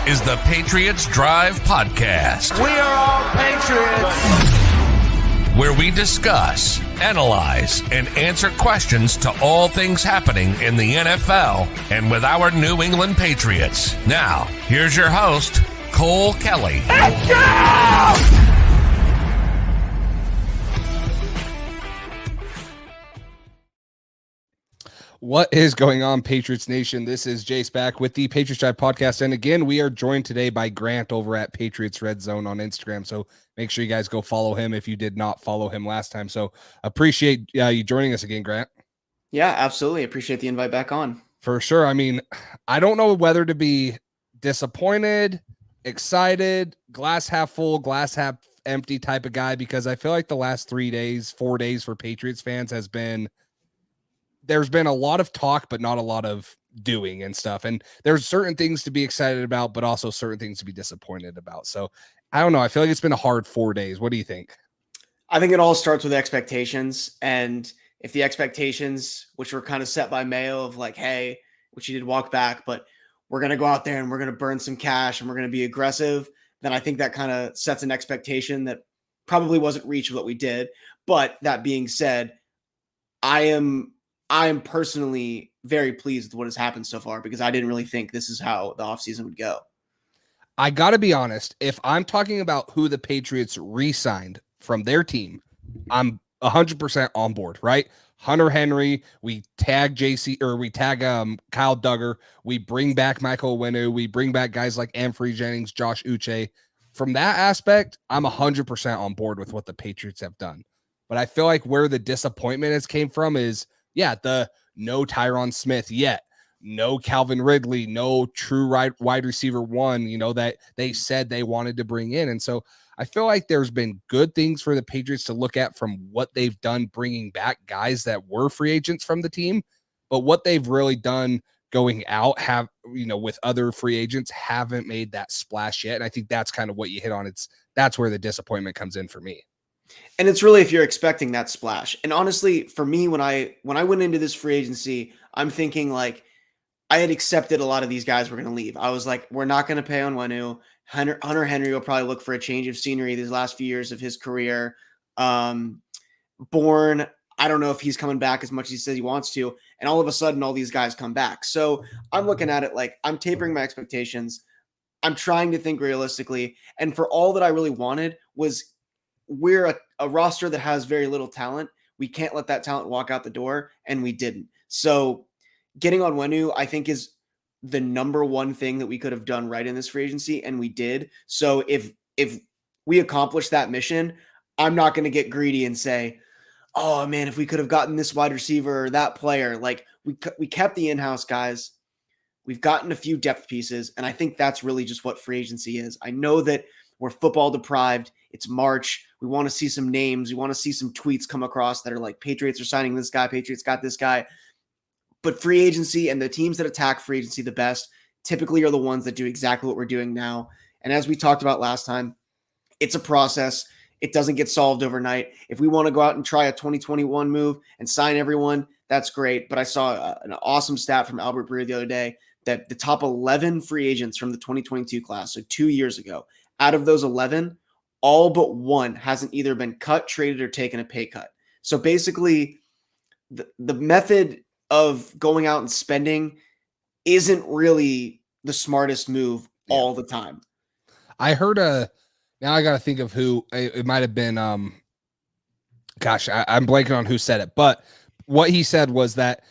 is the Patriots Drive Podcast. We are all Patriots. Where we discuss, analyze, and answer questions to all things happening in the NFL and with our New England Patriots. Now, here's your host, Cole Kelly. Let's go! What is going on, Patriots Nation? This is Jace back with the Patriots Drive Podcast. And again, we are joined today by Grant over at Patriots Red Zone on Instagram. So make sure you guys go follow him if you did not follow him last time. So appreciate you joining us again, Grant. Yeah, absolutely. Appreciate the invite back on. For sure. I mean, I don't know whether to be disappointed, excited, glass half full, glass half empty type of guy, because I feel like the last 4 days for Patriots fans there's been a lot of talk, but not a lot of doing and stuff. And there's certain things to be excited about, but also certain things to be disappointed about. So I don't know. I feel like it's been a hard 4 days. What do you think? I think it all starts with expectations. And if the expectations, which were kind of set by Mayo of like, hey, which he did walk back, but we're going to go out there and we're going to burn some cash and we're going to be aggressive, then I think that kind of sets an expectation that probably wasn't reached what we did. But that being said, I am personally very pleased with what has happened so far, because I didn't really think this is how the offseason would go. I got to be honest. If I'm talking about who the Patriots re-signed from their team, I'm 100% on board, right? Hunter Henry, we tag Kyle Duggar, we bring back Michael Onwenu, we bring back guys like Anthony Jennings, Josh Uche. From that aspect, I'm 100% on board with what the Patriots have done. But I feel like where the disappointment has came from is, the no Tyron Smith yet, no Calvin Ridley, no true wide receiver one, that they said they wanted to bring in. And so I feel like there's been good things for the Patriots to look at from what they've done, bringing back guys that were free agents from the team, but what they've really done going out with other free agents haven't made that splash yet. And I think that's kind of what you hit on. That's where the disappointment comes in for me. And it's really if you're expecting that splash. And honestly, for me, when I went into this free agency, I'm thinking like I had accepted a lot of these guys were going to leave. I was like, we're not going to pay on Onwenu. Hunter Henry will probably look for a change of scenery these last few years of his career. Bourne, I don't know if he's coming back as much as he says he wants to. And all of a sudden, all these guys come back. So I'm looking at it like I'm tapering my expectations. I'm trying to think realistically. And for all that I really wanted was, we're a roster that has very little talent. We can't let that talent walk out the door, and we didn't. So getting on Onwenu, I think, is the number one thing that we could have done right in this free agency, and we did. So if we accomplish that mission, I'm not going to get greedy and say, oh, man, if we could have gotten this wide receiver or that player. Like, we kept the in-house guys. We've gotten a few depth pieces, and I think that's really just what free agency is. I know that we're football deprived. It's March. We want to see some names. We want to see some tweets come across that are like, Patriots are signing this guy. Patriots got this guy. But free agency and the teams that attack free agency the best typically are the ones that do exactly what we're doing now. And as we talked about last time, it's a process. It doesn't get solved overnight. If we want to go out and try a 2021 move and sign everyone, that's great. But I saw an awesome stat from Albert Breer the other day that the top 11 free agents from the 2022 class, so 2 years ago, out of those 11, all but one hasn't either been cut, traded, or taken a pay cut. So basically, the method of going out and spending isn't really the smartest move all the time. I heard now I got to think of who it might have been. I'm blanking on who said it, but what he said was that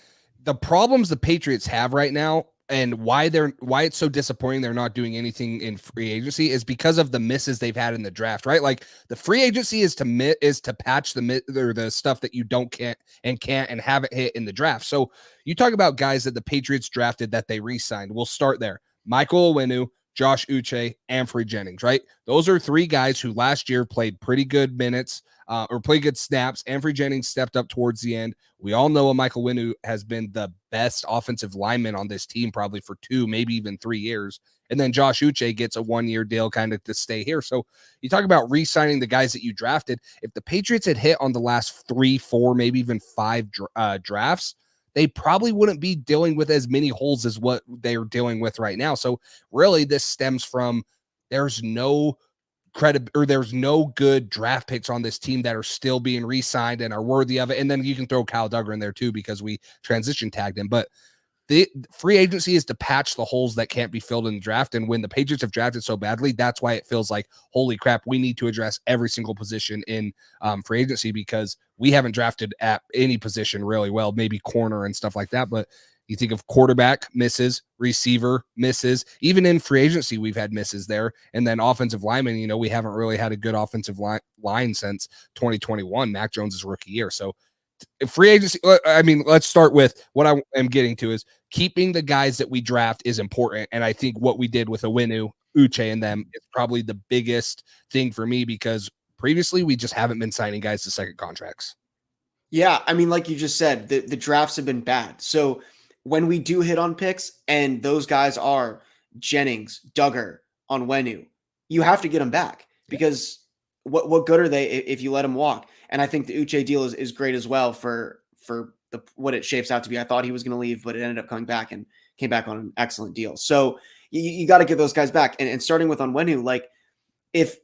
the problems the Patriots have right now and why it's so disappointing they're not doing anything in free agency is because of the misses they've had in the draft, right? Like the free agency is to patch the stuff that you can't and haven't hit in the draft. So you talk about guys that the Patriots drafted that they re-signed. We'll start there. Michael Onwenu, Josh Uche, Anthony Jennings, right? Those are three guys who last year played pretty good minutes or played good snaps. Anthony Jennings stepped up towards the end. We all know Michael Onwenu has been the best offensive lineman on this team probably for 2, maybe even 3 years. And then Josh Uche gets a 1-year deal kind of to stay here. So you talk about re-signing the guys that you drafted. If the Patriots had hit on the last 3, 4, maybe even 5 drafts, they probably wouldn't be dealing with as many holes as what they're dealing with right now. So really this stems from there's no there's no good draft picks on this team that are still being re-signed and are worthy of it. And then you can throw Kyle Duggar in there too, because we transition tagged him. But the free agency is to patch the holes that can't be filled in the draft. And when the Patriots have drafted so badly, that's why it feels like, holy crap, we need to address every single position in free agency, because we haven't drafted at any position really well, maybe corner and stuff like that. But you think of quarterback misses, receiver misses, even in free agency, we've had misses there. And then offensive lineman, you know, we haven't really had a good offensive line since 2021, Mac Jones' rookie year. So free agency, I mean, let's start with what I am getting to is keeping the guys that we draft is important. And I think what we did with Owenu, Uche, and them is probably the biggest thing for me, because previously we just haven't been signing guys to second contracts. Yeah, I mean, like you just said, the drafts have been bad. So when we do hit on picks, and those guys are Jennings, Duggar, Onwenu, you have to get them back, because what good are they if you let them walk? And I think the Uche deal is great as well for what it shapes out to be. I thought he was going to leave, but it ended up coming back and came back on an excellent deal. So you got to get those guys back. And starting with Onwenu, like if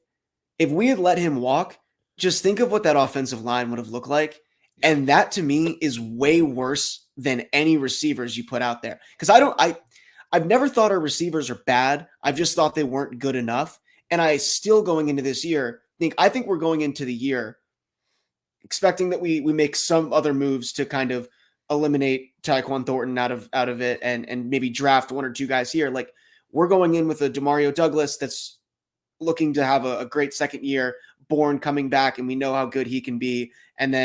we had let him walk, just think of what that offensive line would have looked like. And that to me is way worse than any receivers you put out there. Because I've never thought our receivers are bad. I've just thought they weren't good enough. And I still, going into this year, I think we're going into the year expecting that we make some other moves to kind of eliminate Tyquan Thornton out of it, and maybe draft one or two guys here. Like, we're going in with a Demario Douglas that's looking to have a great second year, Bourne coming back, and we know how good he can be. And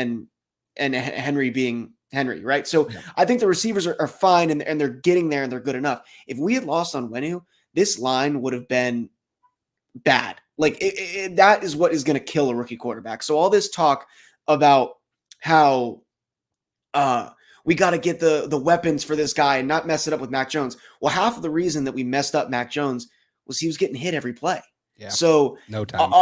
Henry being Henry, right? So yeah. I think the receivers are fine, and they're getting there, and they're good enough. If we had lost Onwenu, this line would have been bad. Like that is what is going to kill a rookie quarterback. So all this talk about how we got to get the weapons for this guy and not mess it up with Mac Jones. Well, half of the reason that we messed up Mac Jones was he was getting hit every play. Yeah. So no time.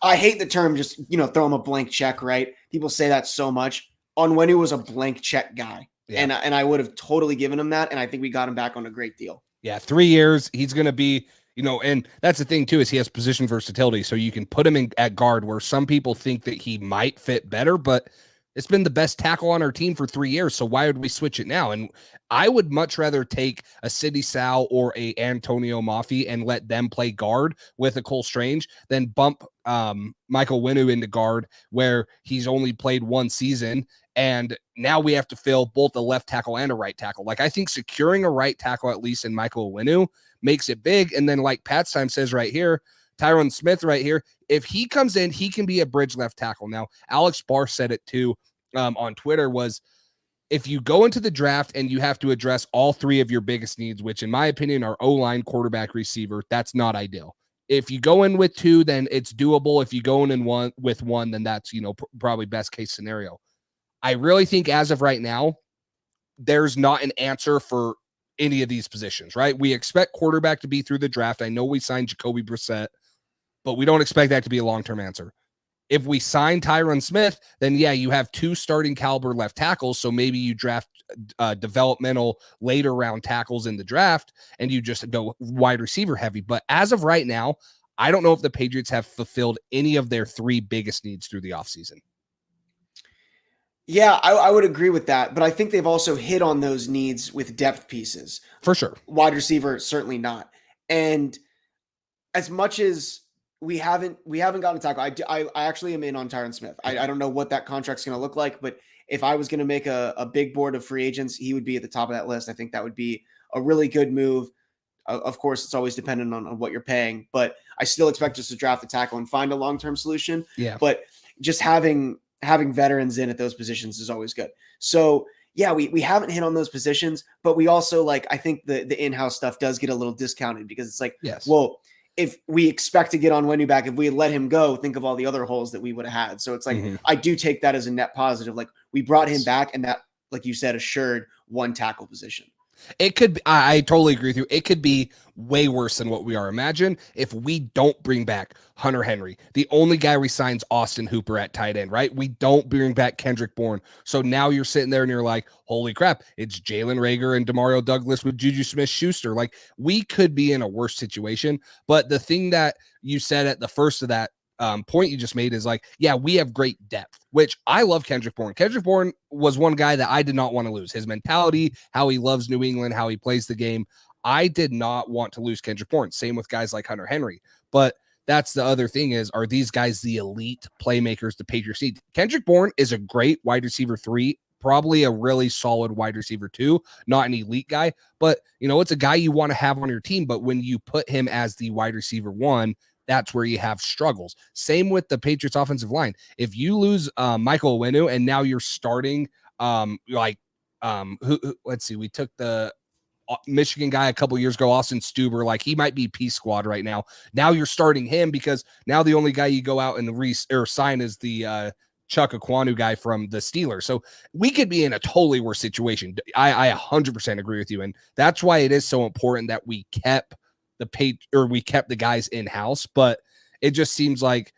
I hate the term just, throw him a blank check, right? People say that so much. Onwenu was a blank check guy. Yeah. And I would have totally given him that. And I think we got him back on a great deal. Yeah. 3 years. He's going to be, and that's the thing too, is he has position versatility. So you can put him in at guard, where some people think that he might fit better, but it's been the best tackle on our team for 3 years. So why would we switch it now? And I would much rather take a Sidney Sal or a Antonio Mafi and let them play guard with a Cole Strange than bump Michael Winu into guard, where he's only played one season. And now we have to fill both a left tackle and a right tackle. Like, I think securing a right tackle, at least in Michael Winu, makes it big. And then, like Pat's time says right here, Tyron Smith right here, if he comes in, he can be a bridge left tackle. Now, Alex Barr said it too on Twitter, was if you go into the draft and you have to address all three of your biggest needs, which in my opinion are O-line, quarterback, receiver, that's not ideal. If you go in with two, then it's doable. If you go in with one, then that's, probably best case scenario. I really think as of right now, there's not an answer for any of these positions, right? We expect quarterback to be through the draft. I know we signed Jacoby Brissett, but we don't expect that to be a long-term answer. If we sign Tyron Smith, then yeah, you have two starting caliber left tackles. So maybe you draft developmental later round tackles in the draft and you just go wide receiver heavy. But as of right now, I don't know if the Patriots have fulfilled any of their three biggest needs through the offseason. Yeah, I would agree with that. But I think they've also hit on those needs with depth pieces. For sure. Wide receiver, certainly not. And as much as we haven't gotten a tackle, I actually am in on Tyron Smith. I don't know what that contract's going to look like, but if I was going to make a big board of free agents, he would be at the top of that list. I think that would be a really good move. Of course, it's always dependent on what you're paying, but I still expect us to draft the tackle and find a long-term solution. Yeah. But just having veterans in at those positions is always good. So yeah, we haven't hit on those positions, but we also, like, I think the in-house stuff does get a little discounted, because it's like, yes, well, if we expect to get Onwenu back, if we had let him go, think of all the other holes that we would have had. So it's like, I do take that as a net positive. Like, we brought him back, and that, like you said, assured one tackle position. It could be, I totally agree with you. It could be way worse than what we are. Imagine if we don't bring back Hunter Henry. The only guy resigns Austin Hooper at tight end, right? We don't bring back Kendrick Bourne. So now you're sitting there and you're like, holy crap, it's Jalen Reagor and Demario Douglas with Juju Smith-Schuster. Like, we could be in a worse situation. But the thing that you said at the first of that point you just made is like, yeah, we have great depth, which I love Kendrick Bourne. Kendrick Bourne was one guy that I did not want to lose. His mentality, how he loves New England, how he plays the game. I did not want to lose Kendrick Bourne. Same with guys like Hunter Henry. But that's the other thing is, are these guys the elite playmakers the Patriots need? Kendrick Bourne is a great wide receiver 3, probably a really solid wide receiver 2, not an elite guy, but it's a guy you want to have on your team. But when you put him as the wide receiver 1, that's where you have struggles. Same with the Patriots offensive line. If you lose Michael Owenu and now you're starting let's see, we took the Michigan guy a couple years ago, Austin Stuber, like he might be Peace Squad right now. Now you're starting him because now the only guy you go out and sign is the Chuck Aquanu guy from the Steelers. So we could be in a totally worse situation. I 100% agree with you. And that's why it is so important that we kept the guys in-house. But it just seems like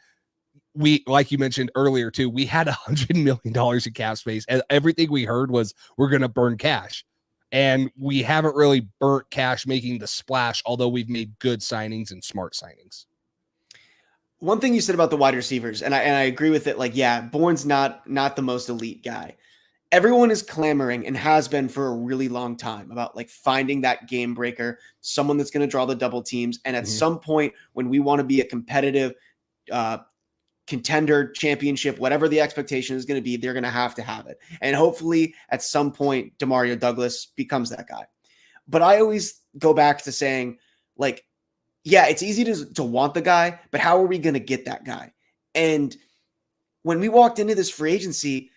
like you mentioned earlier too, we had $100 million in cap space, and everything we heard was we're going to burn cash. And we haven't really burnt cash making the splash, although we've made good signings and smart signings. One thing you said about the wide receivers, and I agree with it. Like, yeah, Bourne's not the most elite guy. Everyone is clamoring and has been for a really long time about like finding that game breaker, someone that's going to draw the double teams. And at some point when we want to be a competitive contender, championship, whatever the expectation is going to be, they're going to have it. And hopefully at some point, Demario Douglas becomes that guy. But I always go back to saying, like, yeah, it's easy to want the guy, but how are we going to get that guy? And when we walked into this free agency,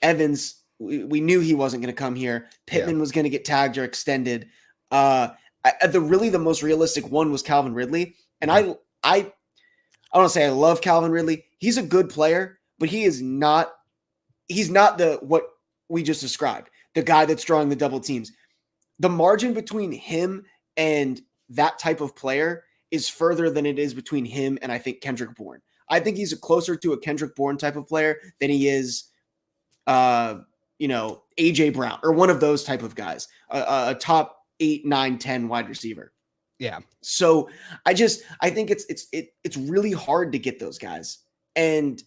Evans, we knew he wasn't going to come here. Pittman was going to get tagged or extended. The most realistic one was Calvin Ridley. And I want to say I love Calvin Ridley. He's a good player, but he's not what we just described, the guy that's drawing the double teams. The margin between him and that type of player is further than it is between him and I think Kendrick Bourne. I think he's closer to a Kendrick Bourne type of player than he is, AJ Brown or one of those type of guys, a top 8, 9, 10 wide receiver. Yeah. So I think it's really hard to get those guys. And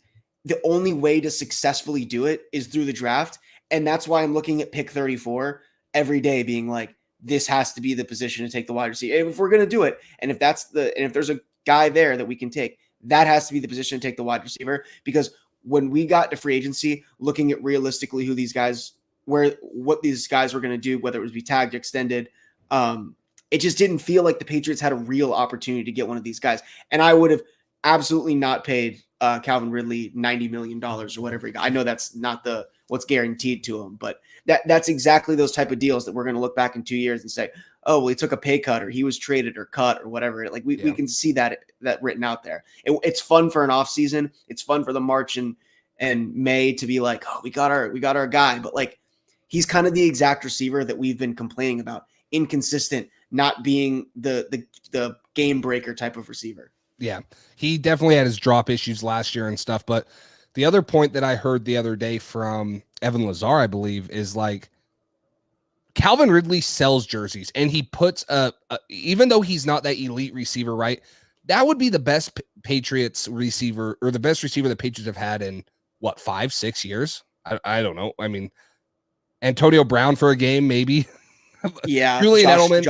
the only way to successfulully do it is through the draft. And that's why I'm looking at pick 34 every day being like, this has to be the position to take the wide receiver. If we're going to do it. And if there's a guy there that we can take, that has to be the position to take the wide receiver. Because when we got to free agency, looking at realistically what these guys were going to do, whether it was be tagged, extended, it just didn't feel like the Patriots had a real opportunity to get one of these guys. And I would have absolutely not paid Calvin Ridley $90 million or whatever he got. I know that's not what's guaranteed to him, but that's exactly those type of deals that we're going to look back in 2 years and say, oh, well, he took a pay cut or he was traded or cut or whatever. Like we can see that written out there. It's fun for an off season. It's fun for the March and May to be like, oh, we got our guy. But like, he's kind of the exact receiver that we've been complaining about. Inconsistent, not being the game breaker type of receiver. Yeah, he definitely had his drop issues last year and stuff. But the other point that I heard the other day from Evan Lazar, I believe, is like Calvin Ridley sells jerseys and he puts even though he's not that elite receiver, right? That would be the best Patriots receiver or the best receiver the Patriots have had in 5-6 years. I don't know. I mean, Antonio Brown for a game, maybe. Yeah, Julian Edelman,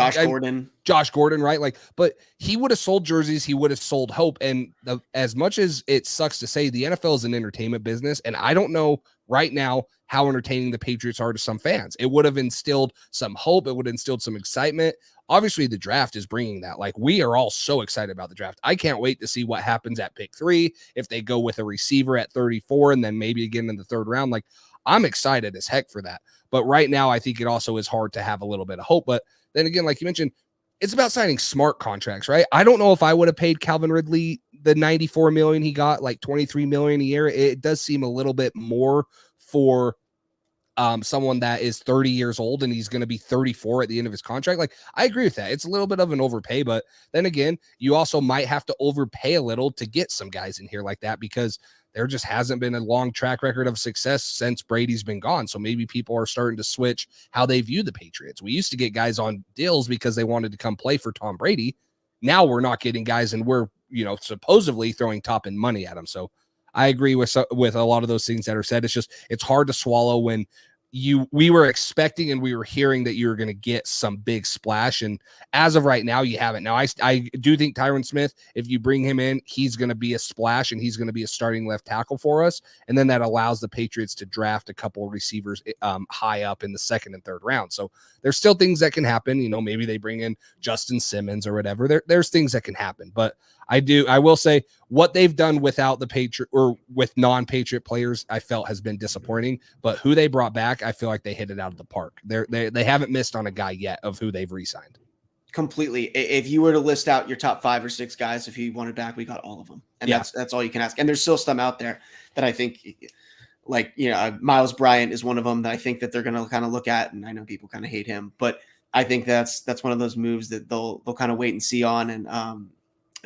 Josh Gordon, right? Like, but he would have sold jerseys. He would have sold hope. And as much as it sucks to say, the NFL is an entertainment business, and I don't know right now how entertaining the Patriots are to some fans. It would have instilled some hope. It would have instilled some excitement. Obviously, the draft is bringing that. Like, we are all so excited about the draft. I can't wait to see what happens at pick 3 if they go with a receiver at 34 and then maybe again in the 3rd round. Like, I'm excited as heck for that. But right now, I think it also is hard to have a little bit of hope. But then again, like you mentioned, it's about signing smart contracts, right? I don't know if I would have paid Calvin Ridley the $94 million he got, like $23 million a year. It does seem a little bit more for someone that is 30 years old and he's going to be 34 at the end of his contract. Like, I agree with that. It's a little bit of an overpay, but then again, you also might have to overpay a little to get some guys in here like that, because there just hasn't been a long track record of success since Brady's been gone. So maybe people are starting to switch how they view the Patriots. We used to get guys on deals because they wanted to come play for Tom Brady. Now we're not getting guys, and we're, supposedly throwing top end money at them. So I agree with a lot of those things that are said. It's hard to swallow when we were expecting and we were hearing that you were going to get some big splash. And as of right now, you haven't. Now, I do think Tyron Smith, if you bring him in, he's going to be a splash and he's going to be a starting left tackle for us. And then that allows the Patriots to draft a couple of receivers high up in the second and third round. So there's still things that can happen. Maybe they bring in Justin Simmons or whatever. There's things that can happen. But I will say what they've done without the Patriot or with non-Patriot players, I felt has been disappointing, but who they brought back, I feel like they hit it out of the park. They haven't missed on a guy yet of who they've re-signed. Completely. If you were to list out your top 5 or 6 guys, if you wanted back, we got all of them. And that's all you can ask. And there's still some out there that I think, like, Miles Bryant is one of them that I think that they're going to kind of look at. And I know people kind of hate him, but I think that's one of those moves that they'll kind of wait and see on. And,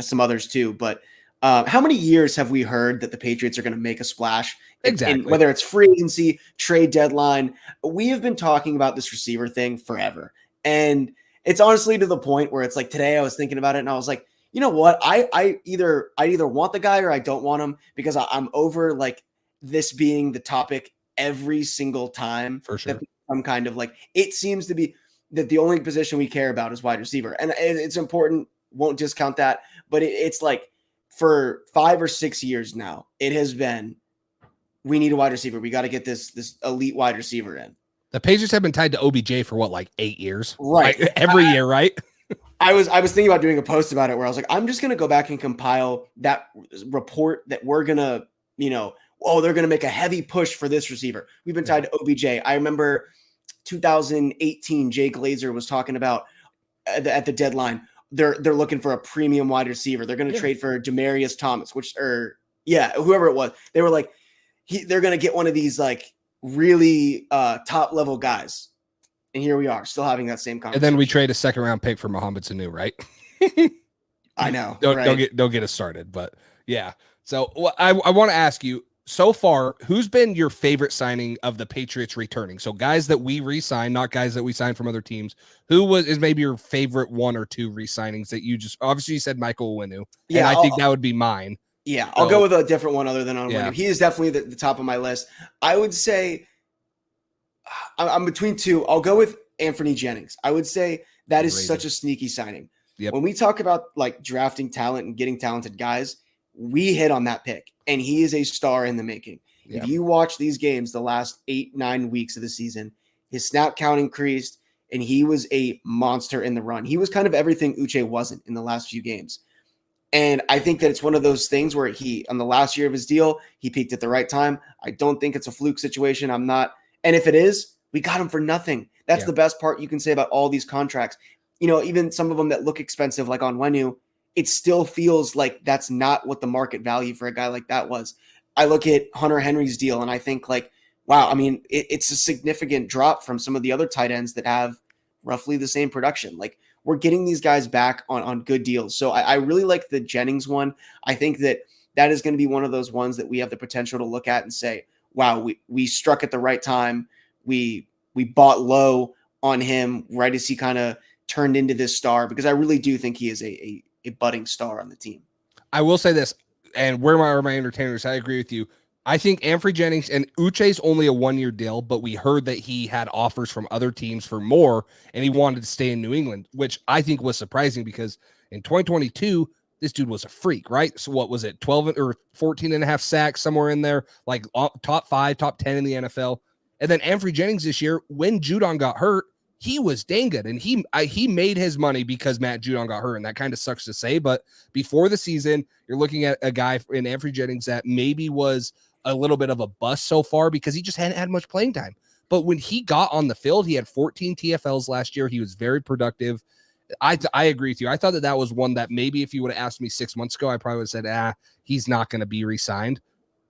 some others too, but how many years have we heard that the Patriots are going to make a splash? Exactly. Whether it's free agency, trade deadline, we have been talking about this receiver thing forever. And it's honestly to the point where it's like today I was thinking about it and I was like, you know what? I either want the guy or I don't want him, because I'm over like this being the topic every single time. For sure. I'm kind of like, it seems to be that the only position we care about is wide receiver. And it's important. Won't discount that, but it's like for 5 or 6 years now, it has been, we need a wide receiver. We got to get this elite wide receiver in. The Patriots have been tied to OBJ for like 8 years, right? Like every year, right? I was thinking about doing a post about it where I was like, I'm just going to go back and compile that report that we're going to, they're going to make a heavy push for this receiver. We've been tied to OBJ. I remember 2018, Jay Glazer was talking about at the deadline, they're looking for a premium wide receiver. They're going to trade for Demaryius Thomas, whoever it was. They were like, they're going to get one of these like really top level guys. And here we are, still having that same conversation. And then we trade a second round pick for Mohamed Sanu, right? I know. Don't get us started, but yeah. So I want to ask you, so far, who's been your favorite signing of the Patriots returning? So guys that we re-signed, not guys that we signed from other teams. Who is maybe your favorite 1 or 2 re-signings that you just, obviously you said Michael Owenu. Yeah, and I think that would be mine. Yeah, I'll go with a different one other than Owenu. He is definitely the top of my list. I would say I'm between 2. I'll go with Anthony Jennings. I would say that is such a sneaky signing. Yep. When we talk about like drafting talent and getting talented guys, we hit on that pick, and he is a star in the making. Yeah. If you watch these games, the last 8-9 weeks of the season, his snap count increased, and he was a monster in the run. He was kind of everything Uche wasn't in the last few games. And I think that it's one of those things where on the last year of his deal, he peaked at the right time. I don't think it's a fluke situation. I'm not. And if it is, we got him for nothing. That's the best part you can say about all these contracts. Even some of them that look expensive, like on Onwenu, it still feels like that's not what the market value for a guy like that was. I look at Hunter Henry's deal and I think like, wow, I mean, it's a significant drop from some of the other tight ends that have roughly the same production. Like, we're getting these guys back on good deals. So I really like the Jennings one. I think that is going to be one of those ones that we have the potential to look at and say, wow, we struck at the right time. We bought low on him right as he kind of turned into this star, because I really do think he is a budding star on the team. I will say this, and where are my entertainers? I agree with you. I think Anthony Jennings and Uche's only a 1-year deal, but we heard that he had offers from other teams for more, and he wanted to stay in New England, which I think was surprising because in 2022, this dude was a freak, right? So what was it? 12 or 14 and a half sacks, somewhere in there, like top 5, top 10 in the NFL. And then Anthony Jennings this year, when Judon got hurt, he was dang good, and he made his money because Matt Judon got hurt, and that kind of sucks to say. But before the season, you're looking at a guy in Anthony Jennings that maybe was a little bit of a bust so far because he just hadn't had much playing time. But when he got on the field, he had 14 TFLs last year. He was very productive. I agree with you. I thought that was one that maybe if you would have asked me 6 months ago, I probably would have said, he's not going to be re-signed.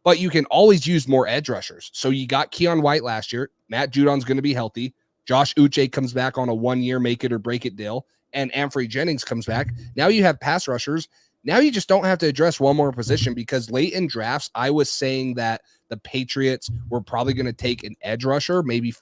but you can always use more edge rushers. So you got Keon White last year. Matt Judon's going to be healthy. Josh Uche comes back on a 1-year make it or break it deal, and Amfrey Jennings comes back. Now you have pass rushers. Now you just don't have to address one more position, because late in drafts, I was saying that the Patriots were probably going to take an edge rusher, maybe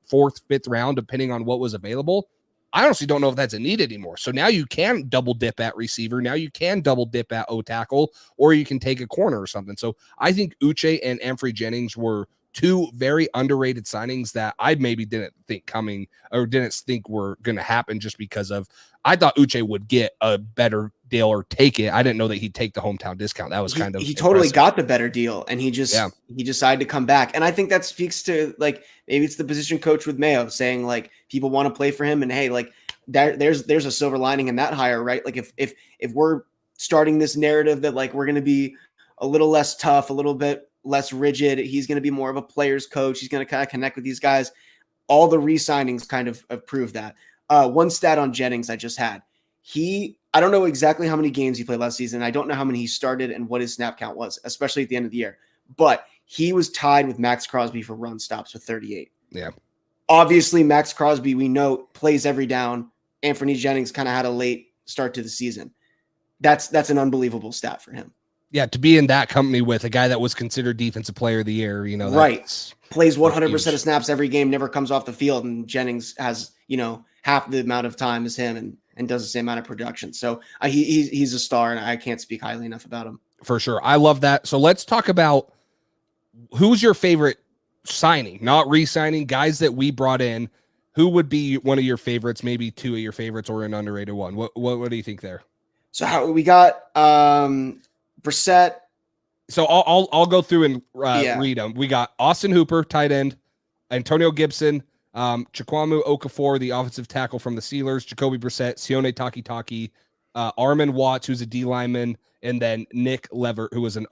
fourth, fifth round, depending on what was available. I honestly don't know if that's a need anymore. So now you can double dip at receiver. Now you can double dip at O tackle, or you can take a corner or something. So I think Uche and Amfrey Jennings were two very underrated signings that I maybe didn't think coming or didn't think were going to happen, just because of, I thought Uche would get a better deal or take it. I didn't know that he'd take the hometown discount. That was kind of he totally impressive. got the better deal, and he decided to come back. And I think that speaks to, like, maybe it's the position coach with Mayo saying, like, people want to play for him, and hey, like, there's a silver lining in that hire, right? Like, if we're starting this narrative that, like, we're going to be a little less tough, a little bit less rigid, he's going to be more of a player's coach, he's going to kind of connect with these guys. All the re-signings kind of prove that. One stat on Jennings I just had. I don't know exactly how many games he played last season. I don't know how many he started and what his snap count was, especially at the end of the year. But he was tied with Max Crosby for run stops with 38. Yeah. Obviously, Max Crosby, we know, plays every down. Anthony Jennings kind of had a late start to the season. That's an unbelievable stat for him. Yeah, to be in that company with a guy that was considered defensive player of the year, right. Plays 100% of snaps every game, never comes off the field, and Jennings has, half the amount of time as him and does the same amount of production. So he's a star, and I can't speak highly enough about him. For sure. I love that. So let's talk about who's your favorite signing, not re-signing, guys that we brought in. Who would be one of your favorites, maybe two of your favorites, or an underrated one? What do you think there? So how we got Brissett. So I'll go through and read them. We got Austin Hooper, tight end, Antonio Gibson, Chukwuemeka Okafor, the offensive tackle from the Steelers, Jacoby Brissett, Sione Takitaki, Armin Watts, who's a D lineman, and then Nick Levert, who was an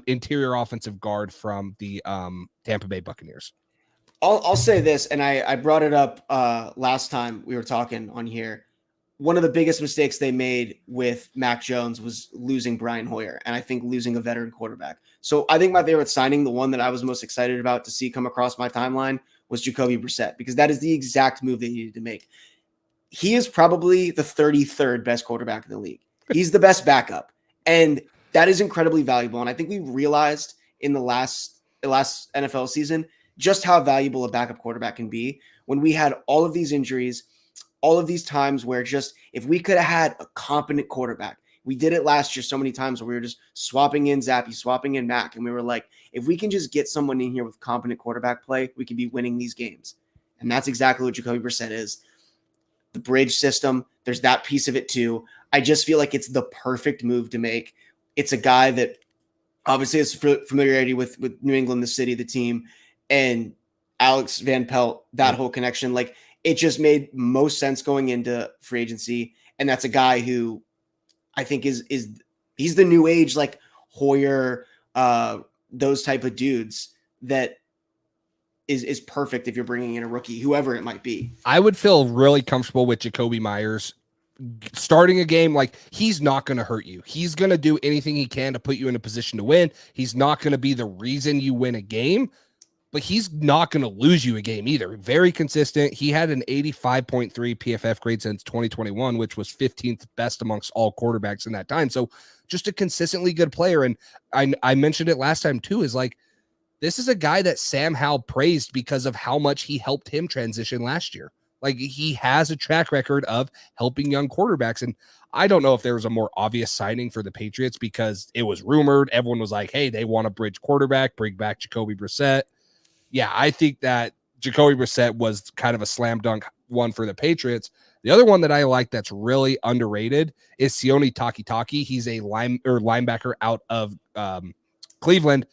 interior offensive guard from the Tampa Bay Buccaneers. I'll say this, and I brought it up last time we were talking on here. One of the biggest mistakes they made with Mac Jones was losing Brian Hoyer, and I think losing a veteran quarterback. So I think my favorite signing, the one that I was most excited about to see come across my timeline, was Jacoby Brissett, because that is the exact move they needed to make. He is probably the 33rd best quarterback in the league. He's the best backup, and that is incredibly valuable. And I think we realized in the last NFL season just how valuable a backup quarterback can be when we had all of these injuries, all of these times where just, if we could have had a competent quarterback, we did it last year so many times where we were just swapping in Zappy, swapping in Mac. And we were like, if we can just get someone in here with competent quarterback play, we can be winning these games. And that's exactly what Jacoby Brissett is. The bridge system, there's that piece of it too. I just feel like it's the perfect move to make. It's a guy that obviously has familiarity with New England, the city, the team, and Alex Van Pelt, that whole connection. Like, it just made most sense going into free agency. And that's a guy who I think he's the new age, like Hoyer, those type of dudes that is perfect if you're bringing in a rookie, whoever it might be. I would feel really comfortable with Jacoby Myers starting a game. Like, he's not going to hurt you. He's going to do anything he can to put you in a position to win. He's not going to be the reason you win a game, but he's not going to lose you a game either. Very consistent. He had an 85.3 PFF grade since 2021, which was 15th best amongst all quarterbacks in that time. So just a consistently good player. And I mentioned it last time too, is like, this is a guy that Sam Howell praised because of how much he helped him transition last year. Like, he has a track record of helping young quarterbacks. And I don't know if there was a more obvious signing for the Patriots, because it was rumored. Everyone was like, hey, they want a bridge quarterback, bring back Jacoby Brissett. Yeah, I think that Jacoby Brissett was kind of a slam dunk one for the Patriots. The other one that I like that's really underrated is Sione Takitaki. He's a linebacker out of Cleveland.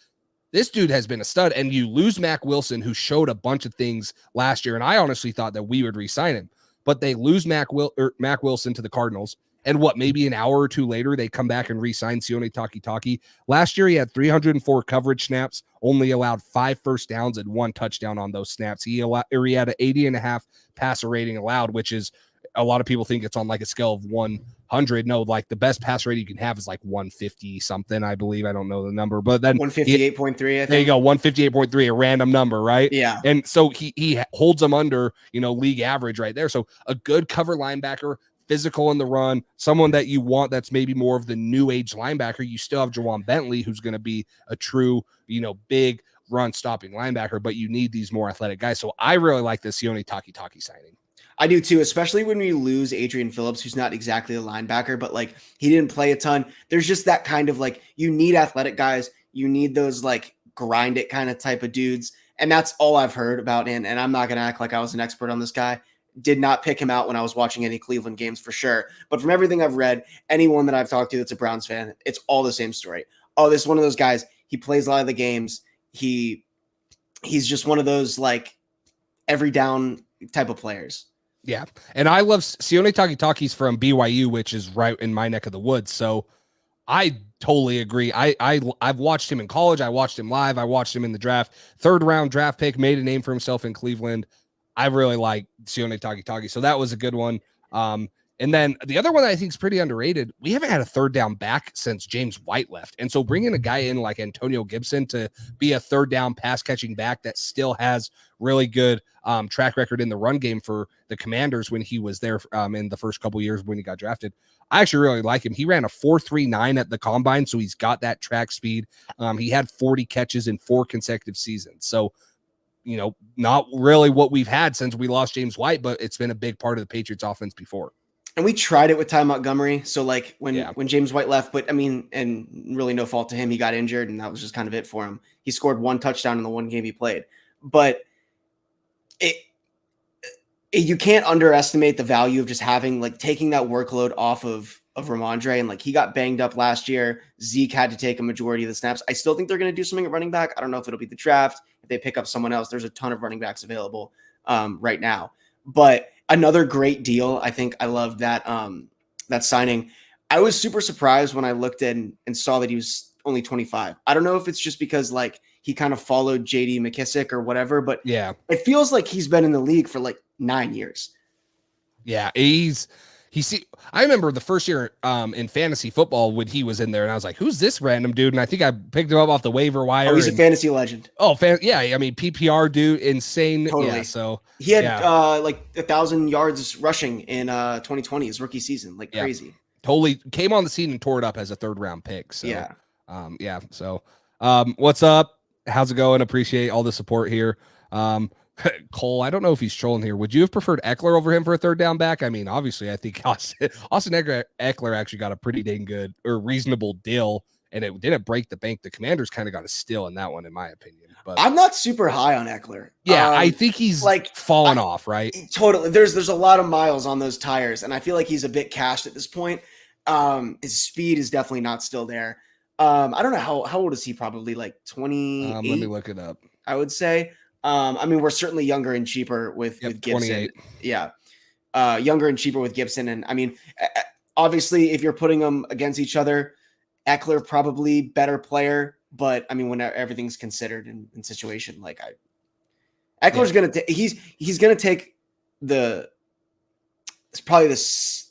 This dude has been a stud, and you lose Mac Wilson, who showed a bunch of things last year, and I honestly thought that we would re-sign him. But they lose Mac Wilson to the Cardinals, and maybe an hour or two later, they come back and re-sign Sione Takitaki. Last year, he had 304 coverage snaps, only allowed 5 first downs and 1 touchdown on those snaps. He had an 80.5 passer rating allowed, which is, a lot of people think it's on like a scale of 1 100. No, like the best pass rate you can have is like 150 something, I believe. I don't know the number, but then 158.3. I think. There you go, 158.3, a random number, right? Yeah. And so he holds them under, league average right there. So a good cover linebacker, physical in the run, someone that you want that's maybe more of the new age linebacker. You still have Jawan Bentley, who's going to be a true, big run stopping linebacker, but you need these more athletic guys. So I really like this Sione Takitaki signing. I do too, especially when we lose Adrian Phillips, who's not exactly a linebacker, but like he didn't play a ton. There's just that kind of like, you need athletic guys. You need those like grind it kind of type of dudes. And that's all I've heard about. And I'm not going to act like I was an expert on this guy. Did not pick him out when I was watching any Cleveland games for sure. But from everything I've read, anyone that I've talked to that's a Browns fan, it's all the same story. Oh, this is one of those guys. He plays a lot of the games. He's just one of those like every down type of players. Yeah. And I love Sione Takitaki's from BYU, which is right in my neck of the woods. So I totally agree. I've watched him in college. I watched him live. I watched him in the draft. 3rd round draft pick, made a name for himself in Cleveland. I really like Sione Takitaki. So that was a good one. And then the other one that I think is pretty underrated, we haven't had a 3rd down back since James White left. And so bringing a guy in like Antonio Gibson to be a 3rd down pass catching back that still has really good track record in the run game for the Commanders when he was there in the first couple years when he got drafted. I actually really like him. He ran a 4.39 at the combine, so he's got that track speed. He had 40 catches in 4 consecutive seasons. So, not really what we've had since we lost James White, but it's been a big part of the Patriots offense before. And we tried it with Ty Montgomery. So like when James White left, but I mean, and really no fault to him, he got injured and that was just kind of it for him. He scored 1 touchdown in the 1 game he played, but you can't underestimate the value of just having like taking that workload off of Ramondre. And like he got banged up last year. Zeke had to take a majority of the snaps. I still think they're going to do something at running back. I don't know if it'll be the draft. If they pick up someone else, there's a ton of running backs available right now, but another great deal. I think I loved that that signing. I was super surprised when I looked in and saw that he was only 25. I don't know if it's just because like he kind of followed JD McKissick or whatever, but yeah, it feels like he's been in the league for like 9 years. Yeah, I remember the first year in fantasy football when he was in there, and I was like, "Who's this random dude?" And I think I picked him up off the waiver wire. Oh, he's a fantasy legend. Oh, yeah. I mean, PPR dude, insane. Totally. Yeah, so he had like 1,000 yards rushing in 2020, his rookie season, like crazy. Totally came on the scene and tore it up as a 3rd round pick. So yeah. So what's up? How's it going? Appreciate all the support here. Cole, I don't know if he's trolling here. Would you have preferred Eckler over him for a 3rd down back? I mean, obviously, I think Austin Eckler actually got a pretty dang good or reasonable deal, and it didn't break the bank. The Commanders kind of got a steal in that one, in my opinion. But I'm not super high on Eckler. Yeah, I think he's like fallen off, right? Totally. There's a lot of miles on those tires, and I feel like he's a bit cashed at this point. His speed is definitely not still there. I don't know how old is he? Probably like 28. Let me look it up. I would say. I mean, we're certainly younger and cheaper with Gibson. 28. Yeah. Younger and cheaper with Gibson. And I mean, obviously, if you're putting them against each other, Eckler probably better player. But I mean, when everything's considered in situation, like Eckler's going to he's going to take it's probably this.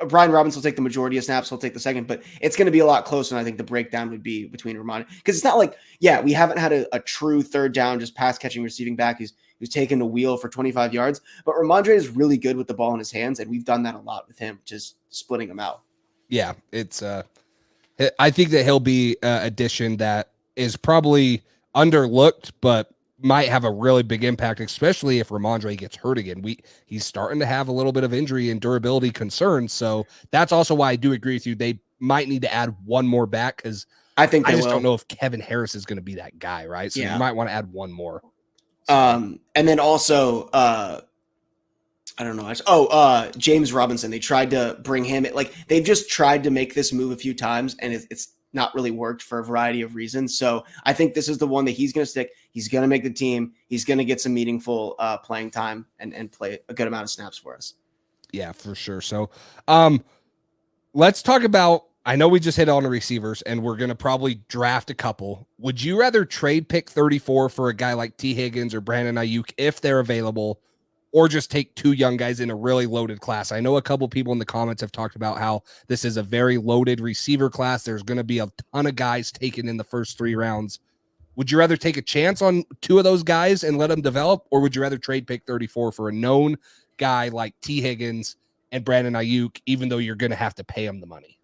Brian Robinson will take the majority of snaps. He'll take the second, but it's going to be a lot closer. And I think the breakdown would be between Ramon, because it's not like, we haven't had a true 3rd down, just pass catching, receiving back who's taken a wheel for 25 yards. But Ramondre is really good with the ball in his hands, and we've done that a lot with him, just splitting them out. Yeah, it's. I think that he'll be an addition that is probably underlooked, but might have a really big impact, especially if Ramondre gets hurt again. He's starting to have a little bit of injury and durability concerns. So that's also why I do agree with you. They might need to add one more back, because I just don't know if Kevin Harris is going to be that guy, right? So you might want to add one more. And then also, I don't know. James Robinson. They tried to bring him. They've just tried to make this move a few times, and it's not really worked for a variety of reasons. So I think this is the one that he's going to stick. He's going to make the team. He's going to get some meaningful playing time and play a good amount of snaps for us. Yeah, for sure. So let's talk about, I know we just hit on the receivers and we're going to probably draft a couple. Would you rather trade pick 34 for a guy like T. Higgins or Brandon Ayuk if they're available, or just take 2 young guys in a really loaded class. I know a couple people in the comments have talked about how this is a very loaded receiver class. There's going to be a ton of guys taken in the first 3 rounds. Would you rather take a chance on 2 of those guys and let them develop, or would you rather trade pick 34 for a known guy like T. Higgins and Brandon Ayuk, even though you're going to have to pay him the money?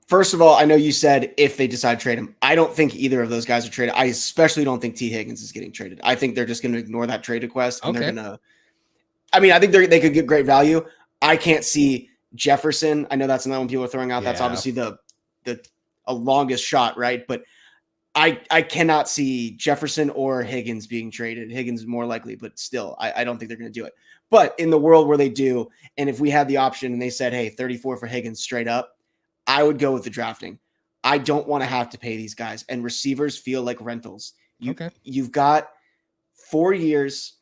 First of all, I know you said if they decide to trade him. I don't think either of those guys are traded. I especially don't think T. Higgins is getting traded. I think they're just going to ignore that trade request. And they're going to, I mean, I think they could get great value. I can't see Jefferson. I know that's another one people are throwing out. That's obviously the longest shot, right? But I cannot see Jefferson or Higgins being traded. Higgins is more likely, but still, I don't think they're going to do it. But in the world where they do, and if we had the option and they said, hey, 34 for Higgins straight up, I would go with the drafting. I don't want to have to pay these guys. And receivers feel like rentals. You've got 4 years,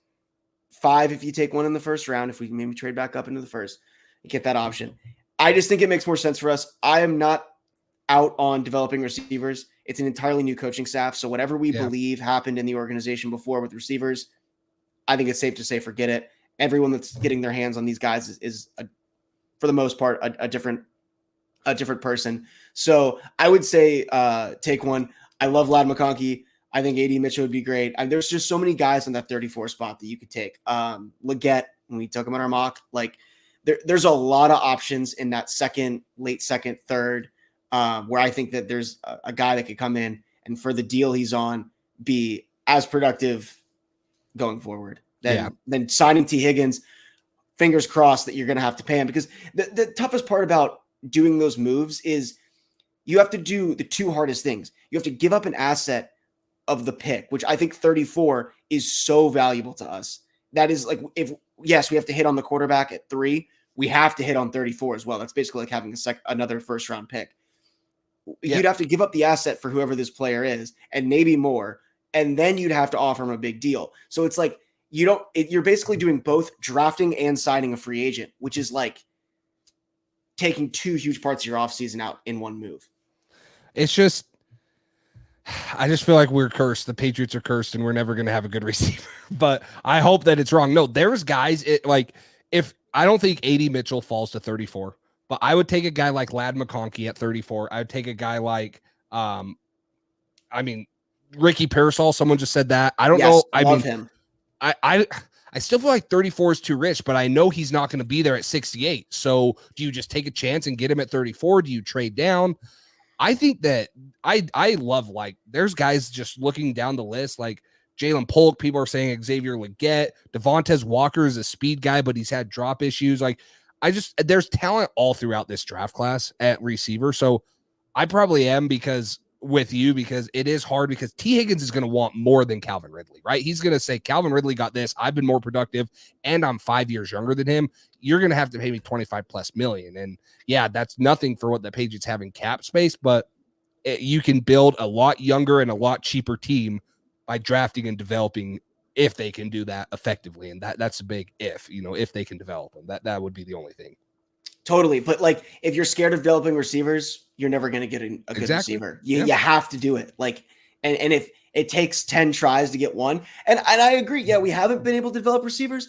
5 if you take one in the first round, if we can maybe trade back up into the first, you get that option. I just think it makes more sense for us. I am not out on developing receivers. It's an entirely new coaching staff. So whatever we believe happened in the organization before with receivers, I think it's safe to say forget it. Everyone that's getting their hands on these guys is for the most part, a different person. So I would say take one. I love Ladd McConkey. I think AD Mitchell would be great. There's just so many guys on that 34 spot that you could take. Leggett, when we took him on our mock, like there's a lot of options in that late second, third, where I think that there's a guy that could come in and for the deal he's on, be as productive going forward than signing T. Higgins. Fingers crossed that you're going to have to pay him, because the toughest part about doing those moves is you have to do the 2 hardest things. You have to give up an asset of the pick, which I think 34 is so valuable to us. That is like, we have to hit on the quarterback at 3. We have to hit on 34 as well. That's basically like having another first round pick. You'd have to give up the asset for whoever this player is and maybe more. And then you'd have to offer him a big deal. So it's like, you're basically doing both drafting and signing a free agent, which is like taking 2 huge parts of your offseason out in one move. It's just, I just feel like we're cursed. The Patriots are cursed and we're never going to have a good receiver, but I hope that it's wrong. No, there's guys if I don't think AD Mitchell falls to 34, but I would take a guy like Ladd McConkey at 34. I would take a guy like, Ricky Pearsall. Someone just said that. I don't know. Love him. I still feel like 34 is too rich, but I know he's not going to be there at 68. So do you just take a chance and get him at 34? Do you trade down? I think that I love, like, there's guys just looking down the list, like Jalen Polk. People are saying Xavier Leggett. Devontae Walker is a speed guy, but he's had drop issues. Like, there's talent all throughout this draft class at receiver. So I probably am because it is hard, because T. Higgins is going to want more than Calvin Ridley, right? He's going to say, Calvin Ridley got this. I've been more productive and I'm 5 years younger than him. You're going to have to pay me 25 plus million. And yeah, that's nothing for what the Patriots have in cap space, but you can build a lot younger and a lot cheaper team by drafting and developing, if they can do that effectively. And that's a big if they can develop them. That would be the only thing. Totally. But like, if you're scared of developing receivers, you're never going to get a good receiver. You have to do it. Like, and if it takes 10 tries to get one, and I agree. Yeah, we haven't been able to develop receivers.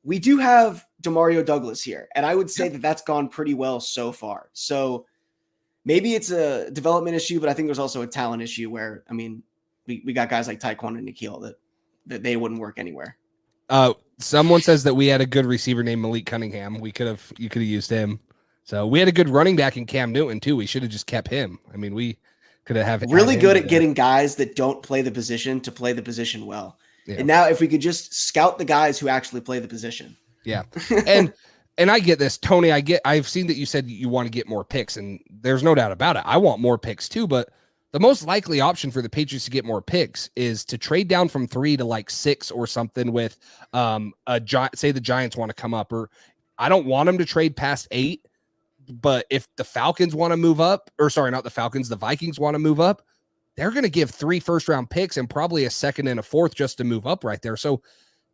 We do have Demario Douglas here. And I would say that that's gone pretty well so far. So maybe it's a development issue, but I think there's also a talent issue where, I mean, we got guys like Tyquan and Nikhil that they wouldn't work anywhere. Someone says that we had a good receiver named Malik Cunningham. You could have used him. So we had a good running back in Cam Newton too. We should have just kept him. I mean, we could have really good at getting guys that don't play the position to play the position well. Yeah. And now if we could just scout the guys who actually play the position. Yeah. And I get this, Tony. I've seen that you said you want to get more picks, and there's no doubt about it. I want more picks too, but the most likely option for the Patriots to get more picks is to trade down from 3 to like 6 or something with say the Giants want to come up, or I don't want them to trade past 8, but if the Falcons want to move up, or sorry, not the Falcons, the Vikings want to move up, they're going to give 3 first-round picks and probably a second and a fourth just to move up right there. So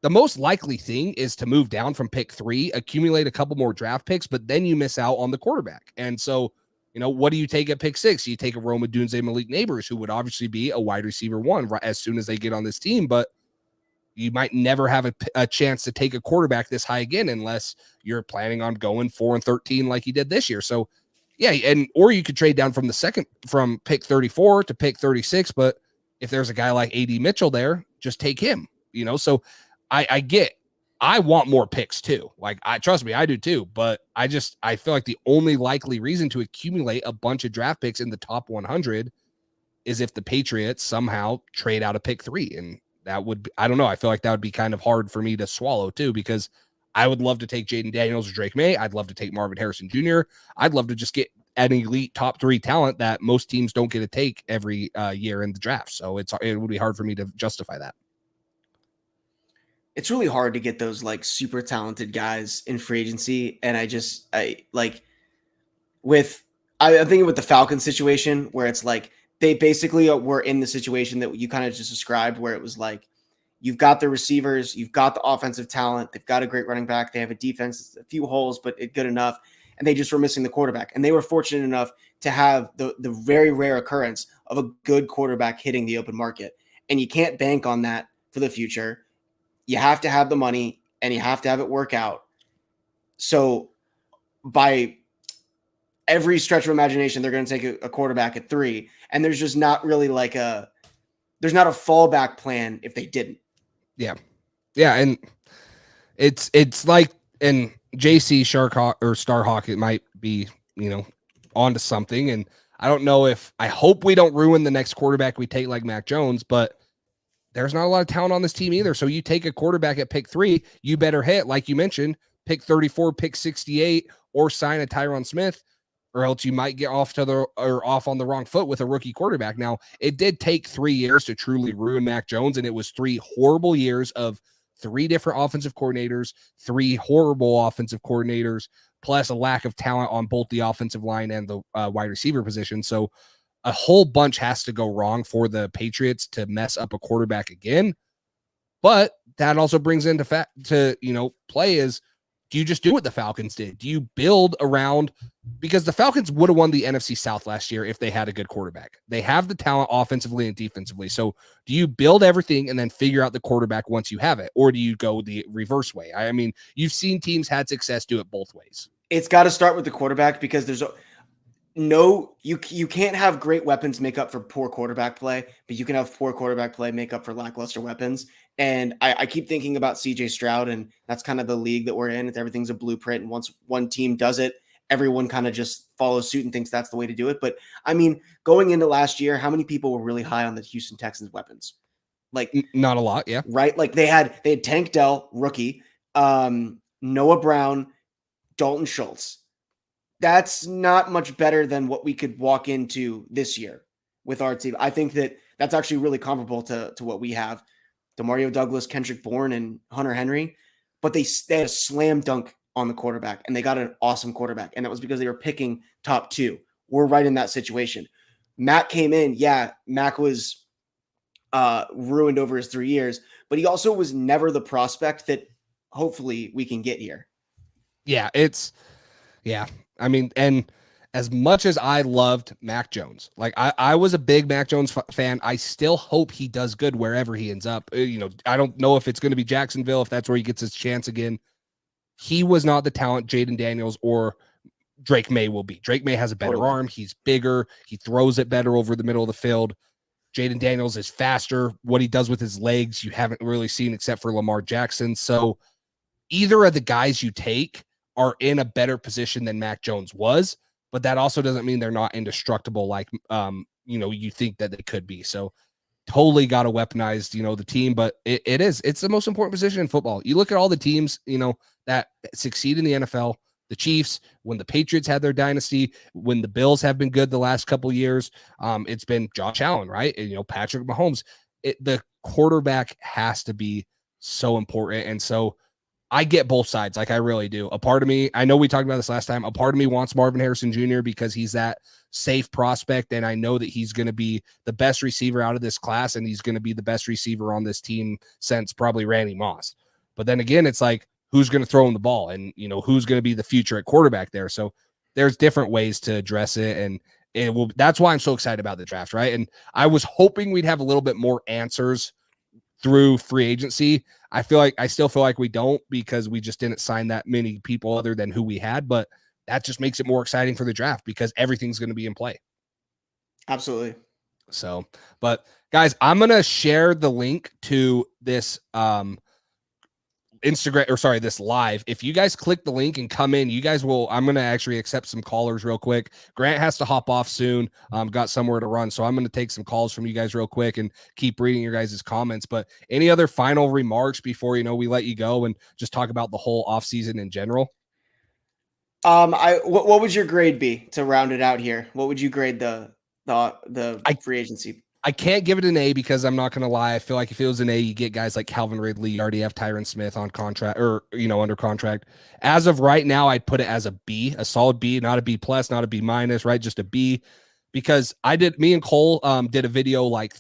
the most likely thing is to move down from pick 3, accumulate a couple more draft picks, but then you miss out on the quarterback. And so, what do you take at pick 6? You take a Rome Odunze, Malik Neighbors, who would obviously be a wide receiver 1 right as soon as they get on this team. But you might never have a chance to take a quarterback this high again unless you're planning on going 4-13 like you did this year. So yeah, or you could trade down from pick 34 to pick 36, but if there's a guy like AD Mitchell there, just take him, So I want more picks too. Like, trust me, I do too, but I feel like the only likely reason to accumulate a bunch of draft picks in the top 100 is if the Patriots somehow trade out a pick 3. And that would, I don't know. I feel like that would be kind of hard for me to swallow too, because I would love to take Jaden Daniels or Drake May. I'd love to take Marvin Harrison Jr. I'd love to just get an elite top 3 talent that most teams don't get to take every year in the draft. So it would be hard for me to justify that. It's really hard to get those like super talented guys in free agency. And I'm thinking with the Falcons situation where it's like, they basically were in the situation that you kind of just described, where it was like, you've got the receivers, you've got the offensive talent, they've got a great running back, they have a defense, a few holes, but it's good enough. And they just were missing the quarterback. And they were fortunate enough to have the very rare occurrence of a good quarterback hitting the open market. And you can't bank on that for the future. You have to have the money and you have to have it work out. So by every stretch of imagination, they're going to take a quarterback at 3. And there's just not really there's not a fallback plan if they didn't. Yeah. Yeah. And it's like, and JC Sharkhawk or Starhawk, it might be, onto something. And I don't know I hope we don't ruin the next quarterback we take like Mac Jones, but there's not a lot of talent on this team either. So you take a quarterback at pick 3, you better hit, like you mentioned, pick 34, pick 68, or sign a Tyron Smith, or else you might get off on the wrong foot with a rookie quarterback. Now, it did take 3 years to truly ruin Mac Jones, and it was 3 horrible years of 3 different offensive coordinators, 3 horrible offensive coordinators, plus a lack of talent on both the offensive line and the wide receiver position. So a whole bunch has to go wrong for the Patriots to mess up a quarterback again. But that also brings into play is, do you just do what the Falcons did? Do you build around, because the Falcons would have won the NFC South last year if they had a good quarterback. They have the talent offensively and defensively. So do you build everything and then figure out the quarterback once you have it? Or do you go the reverse way? I mean, you've seen teams had success do it both ways. It's got to start with the quarterback, because you can't have great weapons make up for poor quarterback play, but you can have poor quarterback play make up for lackluster weapons. And I keep thinking about CJ Stroud, and that's kind of the league that we're in. Everything's a blueprint. And once one team does it, everyone kind of just follows suit and thinks that's the way to do it. But I mean, going into last year, how many people were really high on the Houston Texans weapons? Like, not a lot. Yeah. Right. Like they had Tank Dell, rookie, Noah Brown, Dalton Schultz. That's not much better than what we could walk into this year with our team. I think that's actually really comparable to what we have. DeMario Douglas, Kendrick Bourne, and Hunter Henry. But they had a slam dunk on the quarterback, and they got an awesome quarterback. And that was because they were picking top 2. We're right in that situation. Mac came in. Yeah, Mac was ruined over his 3 years, but he also was never the prospect that hopefully we can get here. Yeah, I mean, and as much as I loved Mac Jones, like I was a big Mac Jones fan, I still hope he does good wherever he ends up. I don't know if it's going to be Jacksonville, if that's where he gets his chance again. He was not the talent Jaden Daniels or Drake May will be. Drake May has a better arm. He's bigger. He throws it better over the middle of the field. Jaden Daniels is faster. What he does with his legs, you haven't really seen except for Lamar Jackson. So either of the guys you take are in a better position than Mac Jones was, but that also doesn't mean they're not indestructible like you think that they could be. So totally got to weaponize the team, but it's the most important position in football. You look at all the teams that succeed in the NFL, the Chiefs, when the Patriots had their dynasty, when the Bills have been good the last couple of years, it's been Josh Allen, right? And, Patrick Mahomes. The quarterback has to be so important. And so I get both sides. Like I really do. A part of me, I know we talked about this last time, a part of me wants Marvin Harrison Jr. because he's that safe prospect. And I know that he's going to be the best receiver out of this class. And he's going to be the best receiver on this team since probably Randy Moss. But then again, it's like, who's going to throw him the ball and, who's going to be the future at quarterback there. So there's different ways to address it. And that's why I'm so excited about the draft. Right. And I was hoping we'd have a little bit more answers through free agency. I still feel like we don't, because we just didn't sign that many people other than who we had, but that just makes it more exciting for the draft because everything's going to be in play. Absolutely. So, but guys, I'm going to share the link to this this live. If you guys click the link and come in, I'm going to actually accept some callers real quick. Grant has to hop off soon. Got somewhere to run. So I'm going to take some calls from you guys real quick and keep reading your guys' comments. But any other final remarks before, we let you go and just talk about the whole offseason in general? What would your grade be to round it out here? What would you grade the free agency? I can't give it an A because I'm not going to lie. I feel like if it was an A, you get guys like Calvin Ridley. You already have Tyron Smith on contract under contract. As of right now, I'd put it as a B, a solid B, not a B plus, not a B minus, right? Just a B, because me and Cole did a video like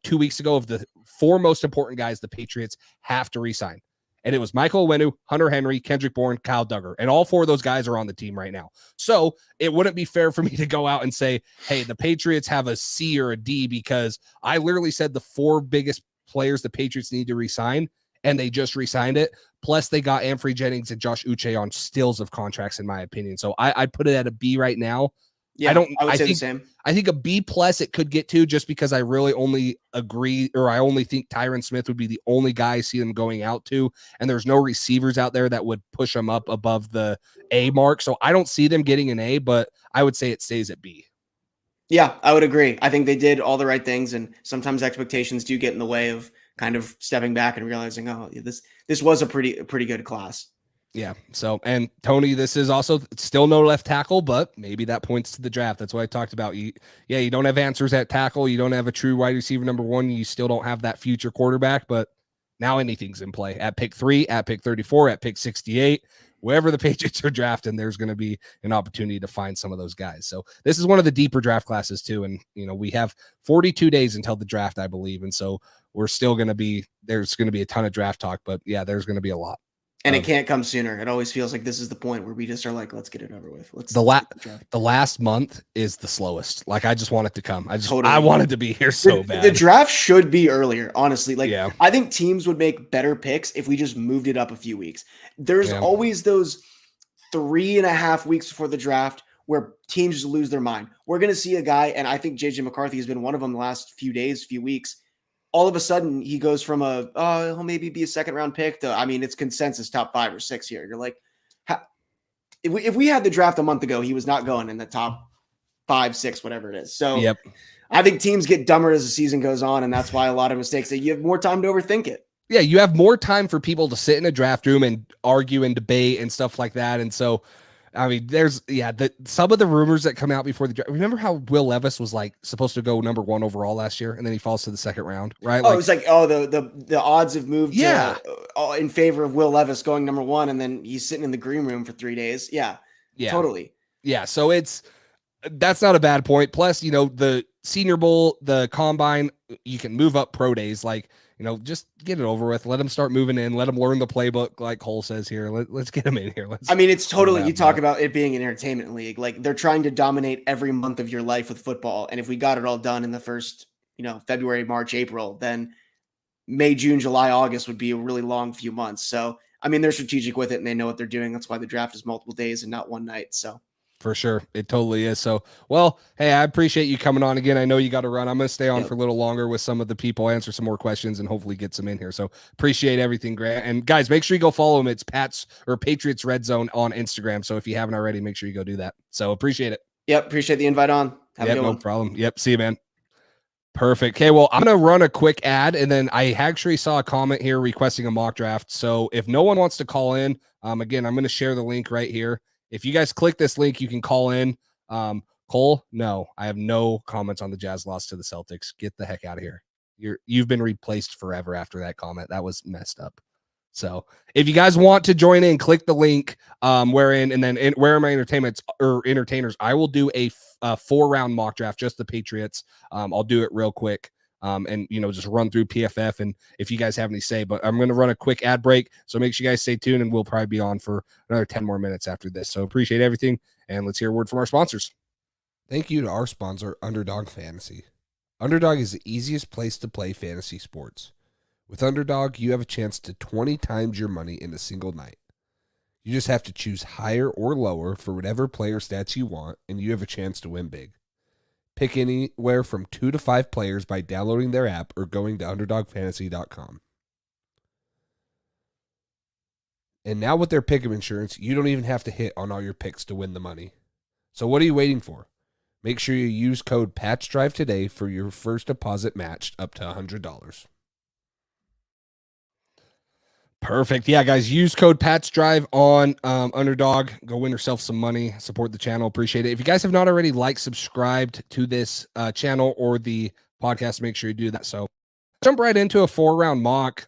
2 weeks ago of the 4 most important guys the Patriots have to re-sign. And it was Michael Onwenu, Hunter Henry, Kendrick Bourne, Kyle Duggar. And all 4 of those guys are on the team right now. So it wouldn't be fair for me to go out and say, hey, the Patriots have a C or a D, because I literally said the 4 biggest players the Patriots need to re-sign, and they just re-signed it. Plus, they got Anfernee Jennings and Josh Uche on stills of contracts, in my opinion. So I'd put it at a B right now. Yeah, I would say the same. I think a B plus it could get to, just because I really only think Tyron Smith would be the only guy I see them going out to. And there's no receivers out there that would push them up above the A mark. So I don't see them getting an A, but I would say it stays at B. Yeah, I would agree. I think they did all the right things, and sometimes expectations do get in the way of kind of stepping back and realizing, oh, this was a pretty good class. Yeah. So, and Tony, this is also still no left tackle, but maybe that points to the draft. That's what I talked about. You don't have answers at tackle. You don't have a true wide receiver number 1. You still don't have that future quarterback, but now anything's in play at pick 3, at pick 34, at pick 68, wherever the Patriots are drafting, there's going to be an opportunity to find some of those guys. So this is one of the deeper draft classes too. And, we have 42 days until the draft, I believe. And so there's going to be a ton of draft talk, but yeah, there's going to be a lot. And it can't come sooner. It always feels like this is the point where we just are like, let's get it over with. The last month is the slowest. Like, I just want it to come. I wanted to be here so bad. The draft should be earlier, honestly. I think teams would make better picks if we just moved it up a few weeks. There's always those 3.5 weeks before the draft where teams just lose their mind. We're going to see a guy, and I think JJ McCarthy has been one of them the last few weeks. All of a sudden, he goes from he'll maybe be a second-round pick to, it's consensus top 5 or 6 here. You're like, if we had the draft a month ago, he was not going in the top 5, 6, whatever it is. So I think teams get dumber as the season goes on, and that's why a lot of mistakes, that you have more time to overthink it. Yeah, you have more time for people to sit in a draft room and argue and debate and stuff like that. And so, there's some of the rumors that come out before the draft. Remember how Will Levis was supposed to go number 1 overall last year, and then he falls to the second round, right? Oh, it was the odds have moved in favor of Will Levis going number 1, and then he's sitting in the green room for 3 days. Yeah, totally. Yeah, so that's not a bad point. Plus, the Senior Bowl, the Combine, you can move up pro days. Just get it over with. Let them start moving in. Let them learn the playbook, like Cole says here. Let's get them in here. It's totally, you talk about it being an entertainment league. They're trying to dominate every month of your life with football. And if we got it all done in the first, February, March, April, then May, June, July, August would be a really long few months. So, they're strategic with it and they know what they're doing. That's why the draft is multiple days and not one night. So. For sure. It totally is. So, well, hey, I appreciate you coming on again. I know you got to run. I'm going to stay on for a little longer with some of the people, answer some more questions, and hopefully get some in here. So appreciate everything, Grant. And guys, make sure you go follow him. It's Patriots Red Zone on Instagram. So if you haven't already, make sure you go do that. So appreciate it. Yep. Appreciate the invite on. Have a good one. No problem. Yep. See you, man. Perfect. Okay, well, I'm going to run a quick ad, and then I actually saw a comment here requesting a mock draft. So if no one wants to call in, again, I'm going to share the link right here. If you guys click this link, you can call in. Cole, no, I have no comments on the Jazz loss to the Celtics. Get the heck out of here. You've been replaced forever after that comment. That was messed up. So if you guys want to join in, click the link where are my entertainers, I will do a 4-round mock draft, just the Patriots. I'll do it real quick. And just run through PFF, and if you guys have any say, but I'm going to run a quick ad break. So make sure you guys stay tuned, and we'll probably be on for another 10 more minutes after this. So appreciate everything. And let's hear a word from our sponsors. Thank you to our sponsor, Underdog Fantasy. Underdog is the easiest place to play fantasy sports. With Underdog, you have a chance to 20 times your money in a single night. You just have to choose higher or lower for whatever player stats you want, and you have a chance to win big. Pick anywhere from 2 to 5 players by downloading their app or going to UnderdogFantasy.com. And now with their pick'em insurance, you don't even have to hit on all your picks to win the money. So what are you waiting for? Make sure you use code PATCHDRIVE today for your first deposit matched up to $100. Perfect. Yeah, guys, use code PATCHDRIVE on Underdog. Go win yourself some money. Support the channel. Appreciate it. If you guys have not already subscribed to this channel or the podcast, make sure you do that. So jump right into a 4-round mock.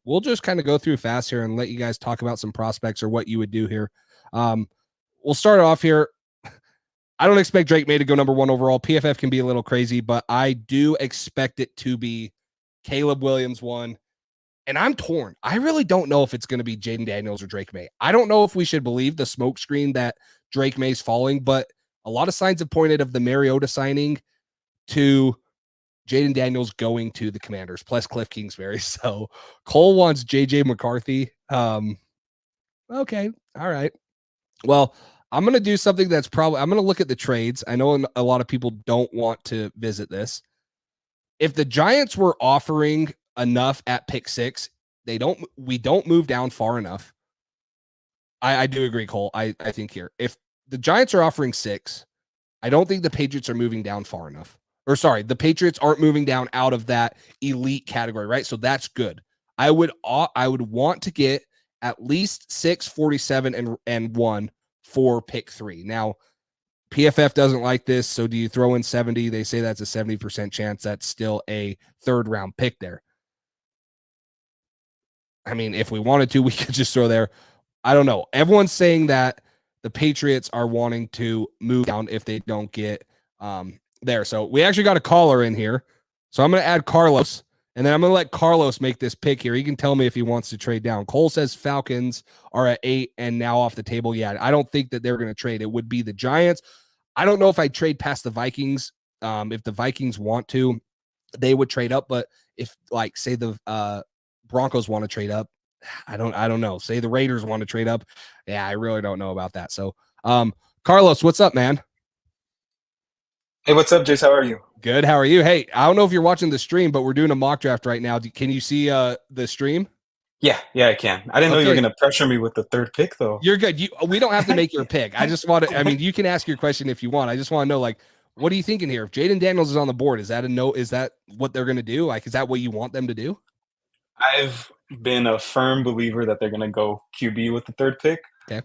We'll just kind of go through fast here and let you guys talk about some prospects or what you would do here. We'll start off here. I don't expect Drake May to go number 1 overall. PFF can be a little crazy, but I do expect it to be Caleb Williams 1. And I'm torn. I really don't know if it's going to be Jaden Daniels or Drake May. I don't know if we should believe the smokescreen that Drake May's falling, but a lot of signs have pointed of the Mariota signing to Jaden Daniels going to the Commanders, plus Cliff Kingsbury. So Cole wants JJ McCarthy. Okay. All right. Well, I'm going to do something that's I'm going to look at the trades. I know a lot of people don't want to visit this. If the Giants were offering enough at pick 6, we don't move down far enough. I do agree, Cole. I think here, if the Giants are offering 6, I don't think the Patriots are moving down far enough. Or sorry, the Patriots aren't moving down out of that elite category, right? So that's good. I would want to get at least 6, 47, and 1 for pick 3. Now, PFF doesn't like this, so do you throw in 70? They say that's a 70% chance. That's still a 3rd-round pick there. I mean, if we wanted to, we could just throw there. I don't know. Everyone's saying that the Patriots are wanting to move down if they don't get there. So we actually got a caller in here. So I'm going to add Carlos, and then I'm going to let Carlos make this pick here. He can tell me if he wants to trade down. Cole says Falcons are at 8 and now off the table. Yeah, I don't think that they're going to trade. It would be the Giants. I don't know if I'd trade past the Vikings. If the Vikings want to, they would trade up. But if, say the Broncos want to trade up, I don't know. Say the Raiders want to trade up. Yeah, I really don't know about that. So, Carlos, what's up, man? Hey, what's up, Jace? How are you? Good. How are you? Hey, I don't know if you're watching the stream, but we're doing a mock draft right now. Can you see the stream? Yeah, I can. I didn't know you were going to pressure me with the 3rd pick, though. You're good. We don't have to make your pick. I just want to, I mean, you can ask your question if you want. I just want to know, what are you thinking here? If Jaden Daniels is on the board, is that a no? Is that what they're going to do? Is that what you want them to do? I've been a firm believer that they're going to go QB with the 3rd pick. Okay.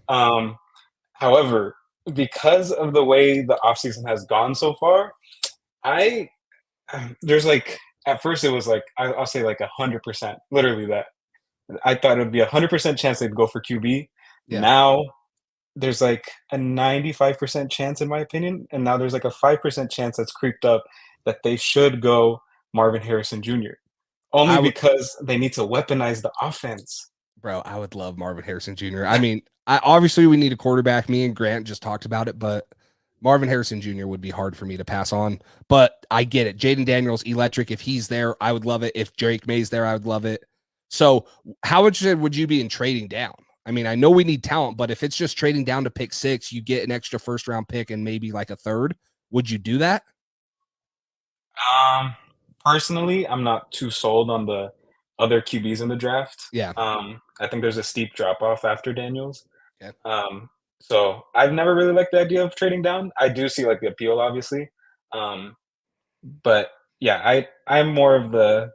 However, because of the way the offseason has gone so far, there's at first it was I'll say 100%, literally that. I thought it would be 100% chance they'd go for QB. Yeah. Now there's a 95% chance, in my opinion, and now there's a 5% chance that's creeped up that they should go Marvin Harrison Jr. Only because they need to weaponize the offense. Bro, I would love Marvin Harrison Jr. I mean, obviously we need a quarterback. Me and Grant just talked about it, but Marvin Harrison Jr. would be hard for me to pass on. But I get it. Jaden Daniels, electric. If he's there, I would love it. If Drake May's there, I would love it. So how interested would you be in trading down? I mean, I know we need talent, but if it's just trading down to pick 6, you get an extra 1st-round pick and maybe a 3rd. Would you do that? Personally, I'm not too sold on the other QBs in the draft. Yeah. I think there's a steep drop-off after Daniels. Okay. So I've never really liked the idea of trading down. I do see the appeal, obviously. But yeah, I'm more of the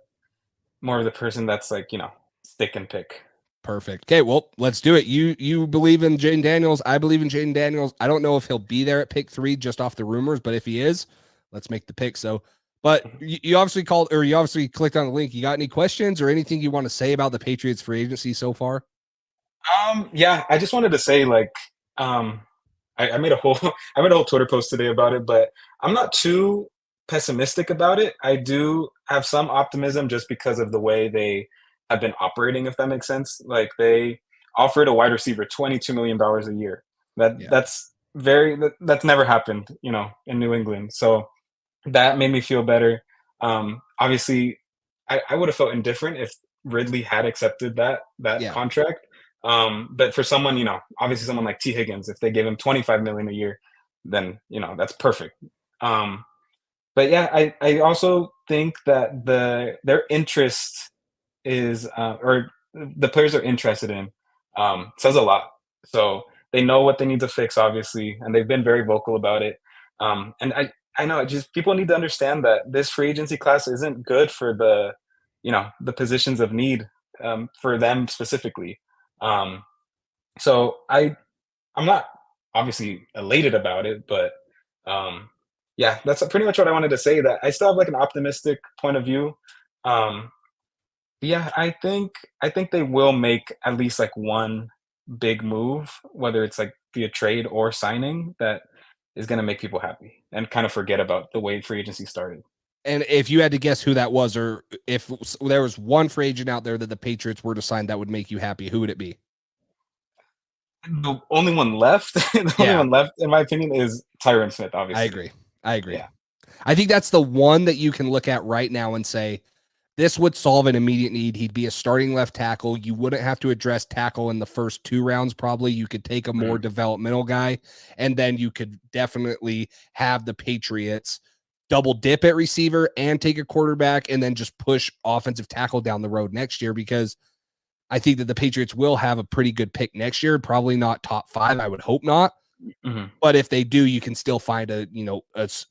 person that's stick and pick. Perfect. Okay, well, let's do it. You believe in Jaden Daniels. I believe in Jaden Daniels. I don't know if he'll be there at pick 3 just off the rumors, but if he is, let's make the pick. So, but you obviously you obviously clicked on the link. You got any questions or anything you want to say about the Patriots free agency so far? Yeah, I just wanted to say I made a whole Twitter post today about it, but I'm not too pessimistic about it. I do have some optimism just because of the way they have been operating, if that makes sense. They offered a wide receiver $22 million a year. That's never happened, in New England. So that made me feel better. Obviously, I would have felt indifferent if Ridley had accepted that Yeah. contract. But for someone, obviously someone like T. Higgins, if they give him $25 million a year, then that's perfect. But yeah, I also think that their interest is or the players are interested in says a lot. So they know what they need to fix, obviously, and they've been very vocal about it. And I know just people need to understand that this free agency class isn't good for the positions of need for them specifically. Um, so I'm not obviously elated about it, but um, yeah, that's pretty much what I wanted to say. That I still have like an optimistic point of view. Um, yeah, I think they will make at least like one big move, whether it's like via trade or signing, that is going to make people happy and kind of forget about the way free agency started. And if you had to guess who that was, or if there was one free agent out there that the Patriots were to sign that would make you happy, who would it be? The only one left, only one left, in my opinion, is Tyron Smith. Obviously, I agree. Yeah. I think that's the one that you can look at right now and say, this would solve an immediate need. He'd be a starting left tackle. You wouldn't have to address tackle in the first 2 rounds. Probably you could take a more developmental guy, and then you could definitely have the Patriots double dip at receiver and take a quarterback and then just push offensive tackle down the road next year, because I think that the Patriots will have a pretty good pick next year. Probably not top 5. I would hope not. But if they do, you can still find a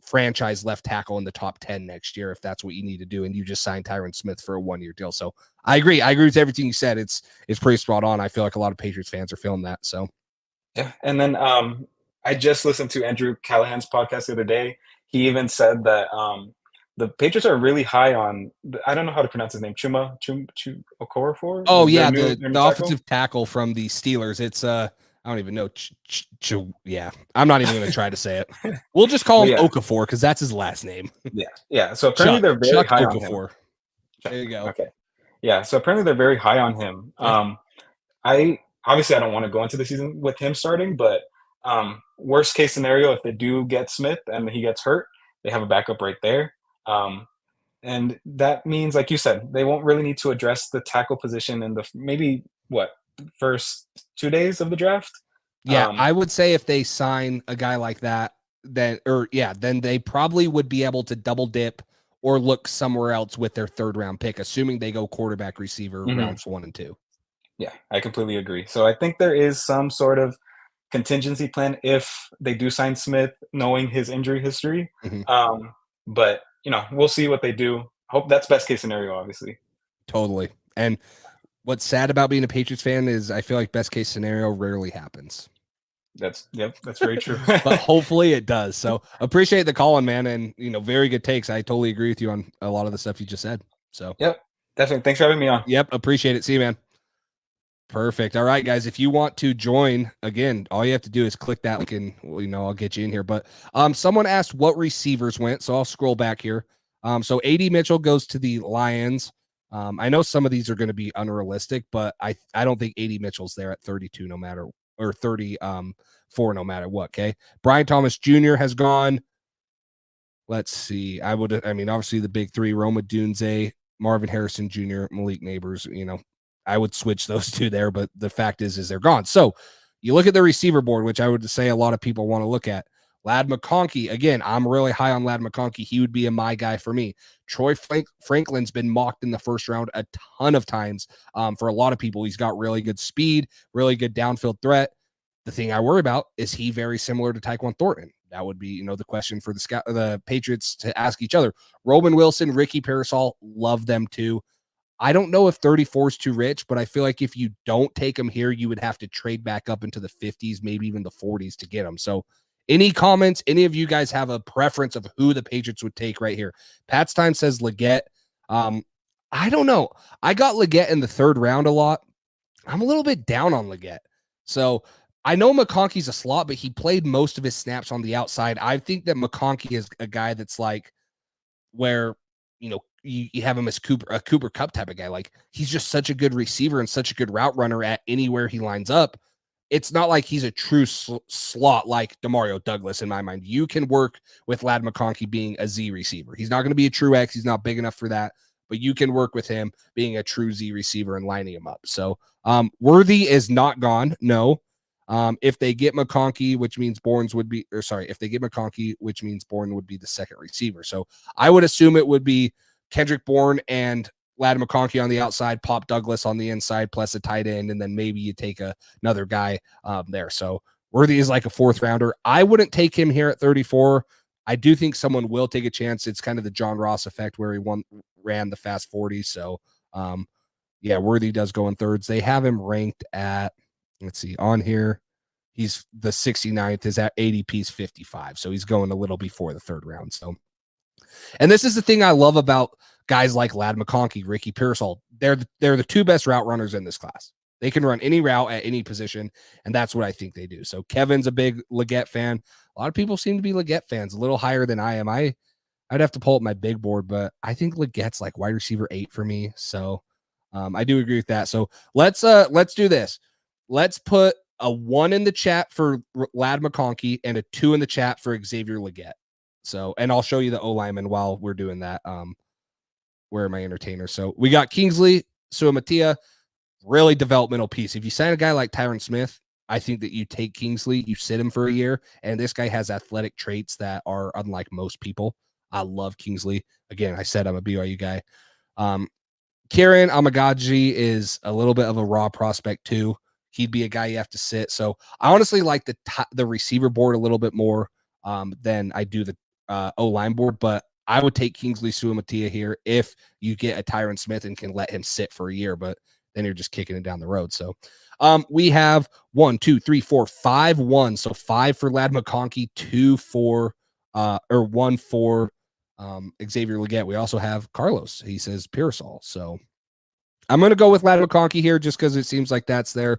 franchise left tackle in the top 10 next year if that's what you need to do. And you just signed Tyron Smith for a 1-year deal. So I agree. I agree with everything you said. It's pretty spot on. I feel like a lot of Patriots fans are feeling that. So yeah. And then I just listened to Andrew Callahan's podcast the other day. He even said that the Patriots are really high on, I don't know how to pronounce his name, Chuma Okorafor. Oh yeah, the offensive tackle from the Steelers. It's I don't even know. Yeah, I'm not even going to try to say it. We'll just call him Okafor because that's his last name. Yeah. So apparently they're very high Okafor. on him. There you go. Okay. Yeah. So apparently they're very high on him. I don't want to go into the season with him starting, but worst case scenario, if they do get Smith and he gets hurt, they have a backup right there. And that means, like you said, they won't really need to address the tackle position in the first 2 days of the draft. Yeah, I would say if they sign a guy like that, then they probably would be able to double dip or look somewhere else with their 3rd round pick, assuming they go quarterback receiver rounds 1 and 2. Yeah, I completely agree. So I think there is some sort of contingency plan if they do sign Smith, knowing his injury history. But we'll see what they do. Hope that's best case scenario, obviously. Totally. And what's sad about being a Patriots fan is I feel like best case scenario rarely happens. That's very true. But hopefully it does. So appreciate the call in, man. And, very good takes. I totally agree with you on a lot of the stuff you just said. So yep, definitely. Thanks for having me on. Yep. Appreciate it. See you, man. Perfect. All right, guys. If you want to join, again, all you have to do is click that link and, I'll get you in here. But someone asked what receivers went. So I'll scroll back here. So AD Mitchell goes to the Lions. I know some of these are going to be unrealistic, but I don't think AD Mitchell's there at 32 no matter, or 34 no matter what. Okay. Brian Thomas Jr. has gone. Let's see. Obviously the big 3, Roma Dunze, Marvin Harrison Jr., Malik Neighbors, I would switch those 2 there, but the fact is they're gone. So you look at the receiver board, which I would say a lot of people want to look at. Ladd McConkey, again, I'm really high on Ladd McConkey. He would be my guy for me. Troy Franklin's been mocked in the 1st round a ton of times. For a lot of people, he's got really good speed, really good downfield threat. The thing I worry about is he very similar to Tyquan Thornton. That would be, the question for the Patriots to ask each other. Roman Wilson, Ricky Parasol, love them too. I don't know if 34 is too rich, but I feel like if you don't take him here, you would have to trade back up into the 50s, maybe even the 40s to get him. So any comments, any of you guys have a preference of who the Patriots would take right here? Pat's Time says Leggett. I don't know. I got Leggett in the 3rd round a lot. I'm a little bit down on Leggett. So I know McConkey's a slot, but he played most of his snaps on the outside. I think that McConkey is a guy that's like where, you have him as a Cooper Kupp type of guy. Like, he's just such a good receiver and such a good route runner at anywhere he lines up. It's not like he's a true slot like Demario Douglas in my mind. You can work with Ladd McConkey being a Z receiver. He's not going to be a true X. He's not big enough for that, but you can work with him being a true Z receiver and lining him up. So Worthy is not gone. No. If they get McConkey, which means Bourne would be the second receiver. So I would assume it would be Kendrick Bourne and Lad McConkey on the outside, Pop Douglas on the inside, plus a tight end, and then maybe you take another guy there. So Worthy is like a 4th rounder. I wouldn't take him here at 34. I do think someone will take a chance. It's kind of the John Ross effect where he ran the fast 40. So Worthy does go in thirds. They have him ranked at, let's see, on here, he's the 69th, is at ADP's 55. So he's going a little before the 3rd round. So, and this is the thing I love about guys like Lad McConkey, Ricky Pearsall. They're the 2 best route runners in this class. They can run any route at any position, and that's what I think they do. So Kevin's a big Leggett fan. A lot of people seem to be Leggett fans, a little higher than I am. I'd have to pull up my big board, but I think Legett's like wide receiver 8 for me. So I do agree with that. So let's do this. Let's put a 1 in the chat for Lad McConkey and a 2 in the chat for Xavier Leggett. So, and I'll show you the O-lineman while we're doing that. Where are my entertainers? So we got Kingsley Suamatia, really developmental piece. If you sign a guy like Tyron Smith, I think that you take Kingsley, you sit him for a year, and this guy has athletic traits that are unlike most people. I love Kingsley. Again, I said I'm a BYU guy. Kieran Amagaji is a little bit of a raw prospect too. He'd be a guy you have to sit. So I honestly like the receiver board a little bit more than I do the O-line board, but I would take Kingsley Suamatia here if you get a Tyron Smith and can let him sit for a year, but then you're just kicking it down the road. So we have 1, 2, 3, 4, 5 1. So 5 for Lad McConkey, 2 for 1 for Xavier Leggett. We also have Carlos. He says Pearsall. So I'm going to go with Lad McConkey here just because it seems like that's there.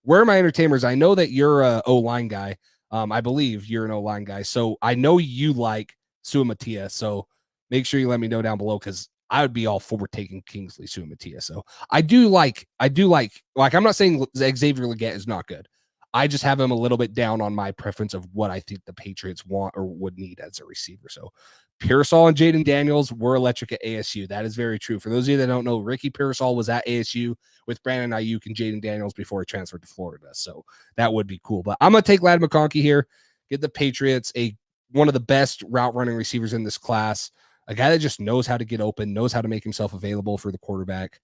Where are my entertainers? I know that you're a O-line guy. I believe you're an O-line guy. So I know you like Suamatia. So make sure you let me know down below because I would be all for taking Kingsley Suamatia. So I do like, I'm not saying Xavier Leggett is not good. I just have him a little bit down on my preference of what I think the Patriots want or would need as a receiver. So Pearsall and Jaden Daniels were electric at ASU. That is very true. For those of you that don't know, Ricky Pearsall was at ASU with Brandon Ayuk and Jaden Daniels before he transferred to Florida. So that would be cool. But I'm going to take Lad McConkey here, get the Patriots one of the best route running receivers in this class, a guy that just knows how to get open, knows how to make himself available for the quarterback.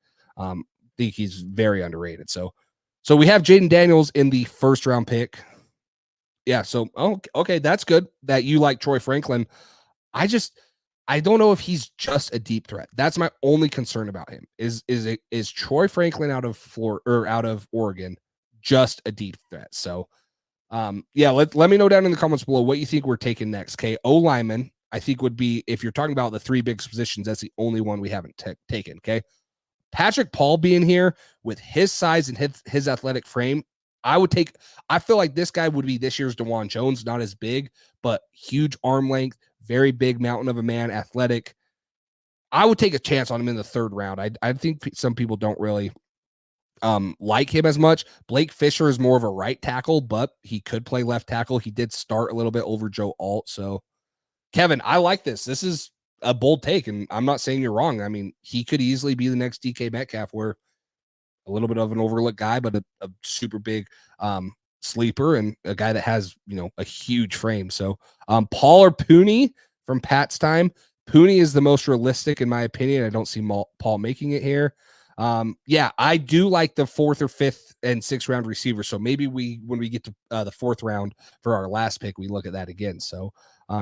Think he's very underrated. So we have Jaden Daniels in the 1st round pick. Yeah. So, okay. That's good that you like Troy Franklin. I don't know if he's just a deep threat. That's my only concern about him is Troy Franklin out of Florida or out of Oregon, just a deep threat. So, let me know down in the comments below what you think we're taking next. Okay. O-lineman, I think would be, if you're talking about the 3 big positions, that's the only one we haven't taken. Okay. Patrick Paul being here with his size and his athletic frame, I feel like this guy would be this year's DeJuan Jones, not as big, but huge arm length, very big mountain of a man, athletic. I would take a chance on him in the 3rd round. I think some people don't really like him as much. Blake Fisher is more of a right tackle, but he could play left tackle. He did start a little bit over Joe Alt. So Kevin, I like this. This is a bold take, and I'm not saying you're wrong. I mean, he could easily be the next DK Metcalf, where a little bit of an overlooked guy, but a super big sleeper and a guy that has, a huge frame. So Paul or Pooney from Pat's time. Pooney is the most realistic in my opinion. I don't see Paul making it here. I do like the 4th or 5th and 6th round receiver. So maybe when we get to the 4th round for our last pick, we look at that again. So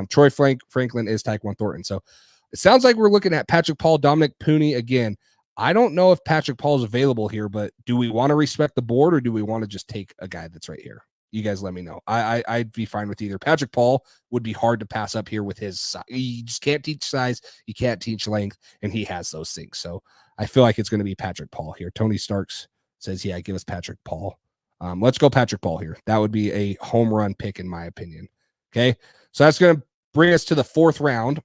Troy Franklin is Tyquan Thornton. So it sounds like we're looking at Patrick Paul, Dominic Pooney again. I don't know if Patrick Paul is available here, but do we want to respect the board or do we want to just take a guy that's right here? You guys let me know. I'd be fine with either. Patrick Paul would be hard to pass up here with his size. You just can't teach size. You can't teach length, and he has those things. So I feel like it's going to be Patrick Paul here. Tony Starks says, yeah, give us Patrick Paul. Let's go Patrick Paul here. That would be a home run pick in my opinion. Okay, so that's going to bring us to the 4th round.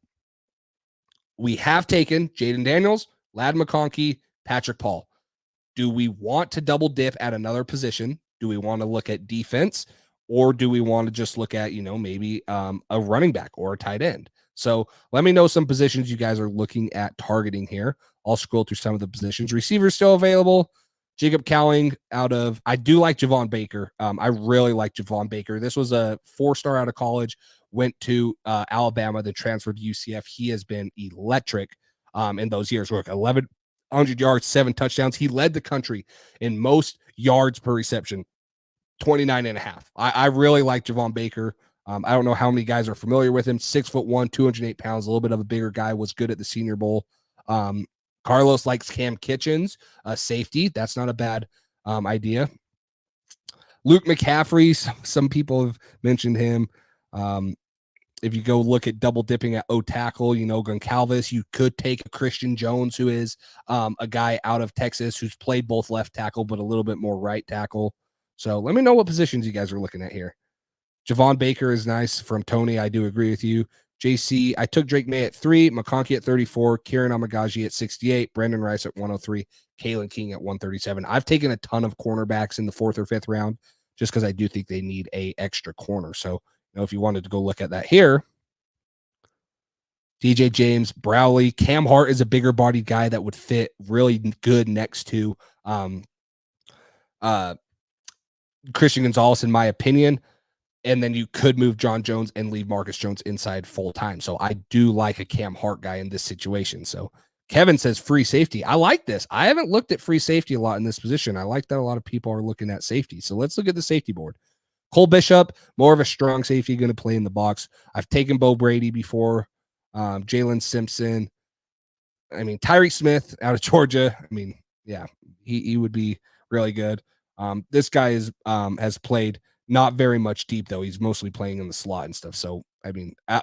We have taken Jaden Daniels, Lad McConkey, Patrick Paul. Do we want to double dip at another position? Do we want to look at defense, or do we want to just look at, maybe a running back or a tight end? So let me know some positions you guys are looking at targeting here. I'll scroll through some of the positions. Receivers still available. Jacob Cowling I do like Javon Baker. I really like Javon Baker. This was a 4-star out of college, went to Alabama, then transferred to UCF. He has been electric in those years. Look, 1,100 yards, 7 touchdowns. He led the country in most yards per reception, 29.5. I really like Javon Baker. I don't know how many guys are familiar with him. 6'1", 208 pounds, a little bit of a bigger guy, was good at the Senior Bowl. Carlos likes Cam Kitchens, safety. That's not a bad idea. Luke McCaffrey, some people have mentioned him. If you go look at double dipping at O-tackle, Goncalves, you could take a Christian Jones, who is a guy out of Texas who's played both left tackle, but a little bit more right tackle. So let me know what positions you guys are looking at here. Javon Baker is nice from Tony. I do agree with you. JC, I took Drake May at 3, McConkey at 34, Kieran Amagaji at 68, Brendan Rice at 103, Kalen King at 137. I've taken a ton of cornerbacks in the 4th or 5th round just because I do think they need a extra corner. So, if you wanted to go look at that here, DJ James, Browley, Cam Hart is a bigger bodied guy that would fit really good next to Christian Gonzalez, in my opinion. And then you could move John Jones and leave Marcus Jones inside full time. So I do like a Cam Hart guy in this situation. So Kevin says free safety. I like this. I haven't looked at free safety a lot in this position. I like that a lot of people are looking at safety. So let's look at the safety board. Cole Bishop, more of a strong safety, going to play in the box. I've taken Bo Brady before. Jalen Simpson. Tyree Smith out of Georgia. He would be really good. This guy has played not very much deep, though. He's mostly playing in the slot and stuff. So,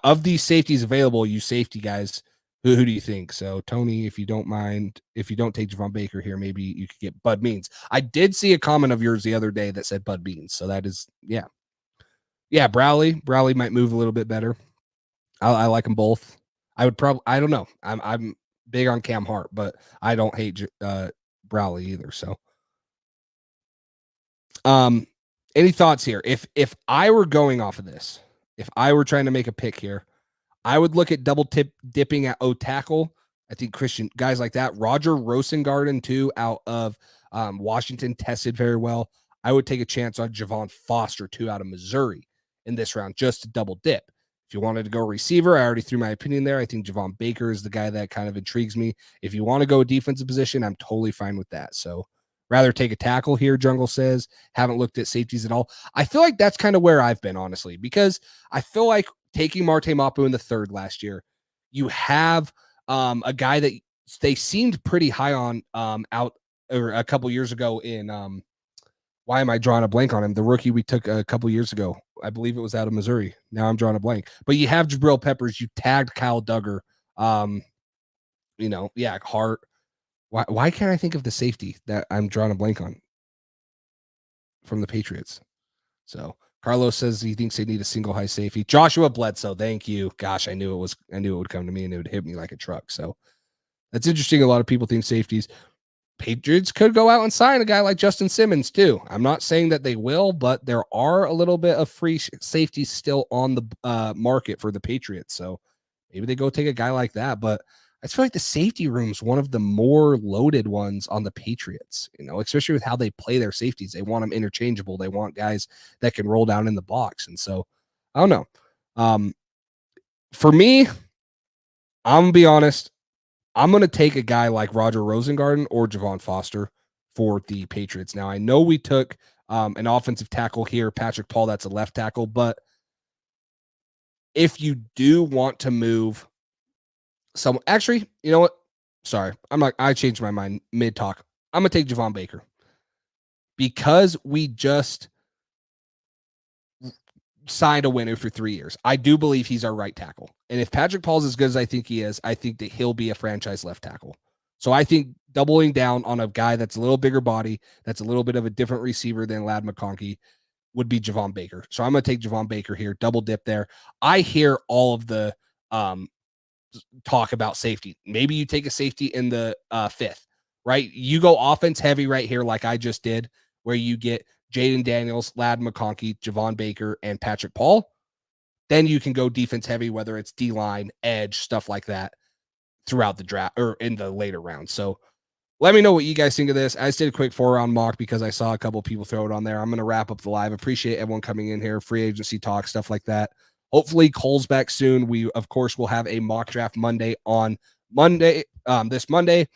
of these safeties available, you safety guys, who do you think? So, Tony, if you don't mind, if you don't take Javon Baker here, maybe you could get Bud Means. I did see a comment of yours the other day that said Bud Means. So that is, Browley. Browley might move a little bit better. I like them both. I would probably, I don't know. I'm big on Cam Hart, but I don't hate Browley either. So, any thoughts here? If I were going off of this, if I were trying to make a pick here, I would look at dipping at O-tackle. I think Christian guys like that. Roger Rosengarten too, out of Washington, tested very well. I would take a chance on Javon Foster too, out of Missouri in this round, just to double dip. If you wanted to go receiver, I already threw my opinion there. I think Javon Baker is the guy that kind of intrigues me. If you want to go a defensive position, I'm totally fine with that. So rather take a tackle here, Jungle says. Haven't looked at safeties at all. I feel like that's kind of where I've been, honestly, because I feel like taking Marte Mapu in the 3rd last year, you have a guy that they seemed pretty high on out or a couple years ago in why am I drawing a blank on him? The rookie we took a couple years ago. I believe it was out of Missouri. Now I'm drawing a blank. But you have Jabril Peppers. You tagged Kyle Duggar. Hart. Why can't I think of the safety that I'm drawing a blank on from the Patriots? So Carlos says he thinks they need a single high safety. Joshua Bledsoe, thank you. Gosh, I knew it would come to me and it would hit me like a truck. So that's interesting. A lot of people think safeties. Patriots could go out and sign a guy like Justin Simmons too. I'm not saying that they will, but there are a little bit of free safeties still on the market for the Patriots. So maybe they go take a guy like that. But I feel like the safety room's one of the more loaded ones on the Patriots, especially with how they play their safeties. They want them interchangeable. They want guys that can roll down in the box. And so I don't know. For me, I'm gonna be honest. I'm going to take a guy like Roger Rosengarten or Javon Foster for the Patriots. Now, I know we took an offensive tackle here, Patrick Paul, that's a left tackle, but if you do want to move someone, actually, you know what? Sorry, I changed my mind mid-talk. I'm going to take Javon Baker because we just signed a winner for 3 years. I do believe he's our right tackle. And if Patrick Paul's as good as I think he is, I think that he'll be a franchise left tackle. So I think doubling down on a guy that's a little bigger body, that's a little bit of a different receiver than Ladd McConkey would be Javon Baker. So I'm going to take Javon Baker here, double dip there. I hear all of the talk about safety. Maybe you take a safety in the 5th, right? You go offense heavy right here like I just did, where you get Jaden Daniels, Ladd McConkey, Javon Baker, and Patrick Paul. Then you can go defense heavy, whether it's D-line, edge, stuff like that. throughout the draft or in the later rounds. So let me know what you guys think of this. I just did a quick 4-round mock because I saw a couple people throw it on there. I'm going to wrap up the live. Appreciate everyone coming in here, free agency talk, stuff like that. Hopefully Cole's back soon. We, of course, will have a mock draft Monday on Monday, this Monday.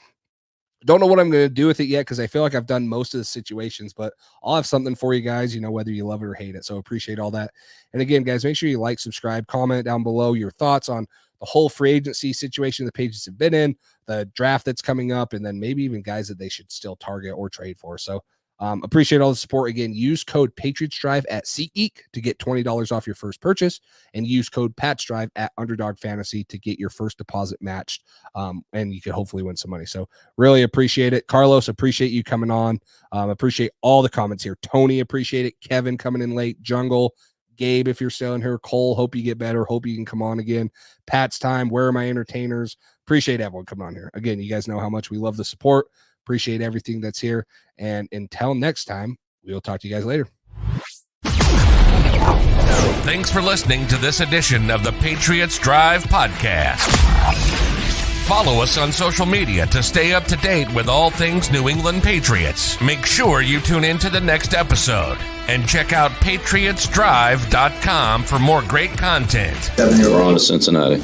Don't know what I'm going to do with it yet because I feel like I've done most of the situations, but I'll have something for you guys, whether you love it or hate it. So appreciate all that. And again, guys, make sure you like, subscribe, comment down below your thoughts on the whole free agency situation the Patriots have been in, the draft that's coming up, and then maybe even guys that they should still target or trade for. So appreciate all the support. Again, use code Patriots Drive at SeatGeek to get $20 off your first purchase, and use code Pats Drive at Underdog Fantasy to get your first deposit matched, and you could hopefully win some money. So really appreciate it. Carlos, appreciate you coming on. Appreciate all the comments here. Tony, appreciate it. Kevin coming in late. Jungle, Gabe, if you're still in here. Cole, hope you get better. Hope you can come on again. Pat's time. Where are my entertainers? Appreciate everyone coming on here. Again, you guys know how much we love the support. Appreciate everything that's here. And until next time, we'll talk to you guys later. Thanks for listening to this edition of the Patriots Drive podcast. Follow us on social media to stay up to date with all things New England Patriots. Make sure you tune in to the next episode and check out patriotsdrive.com for more great content. We're on to Cincinnati.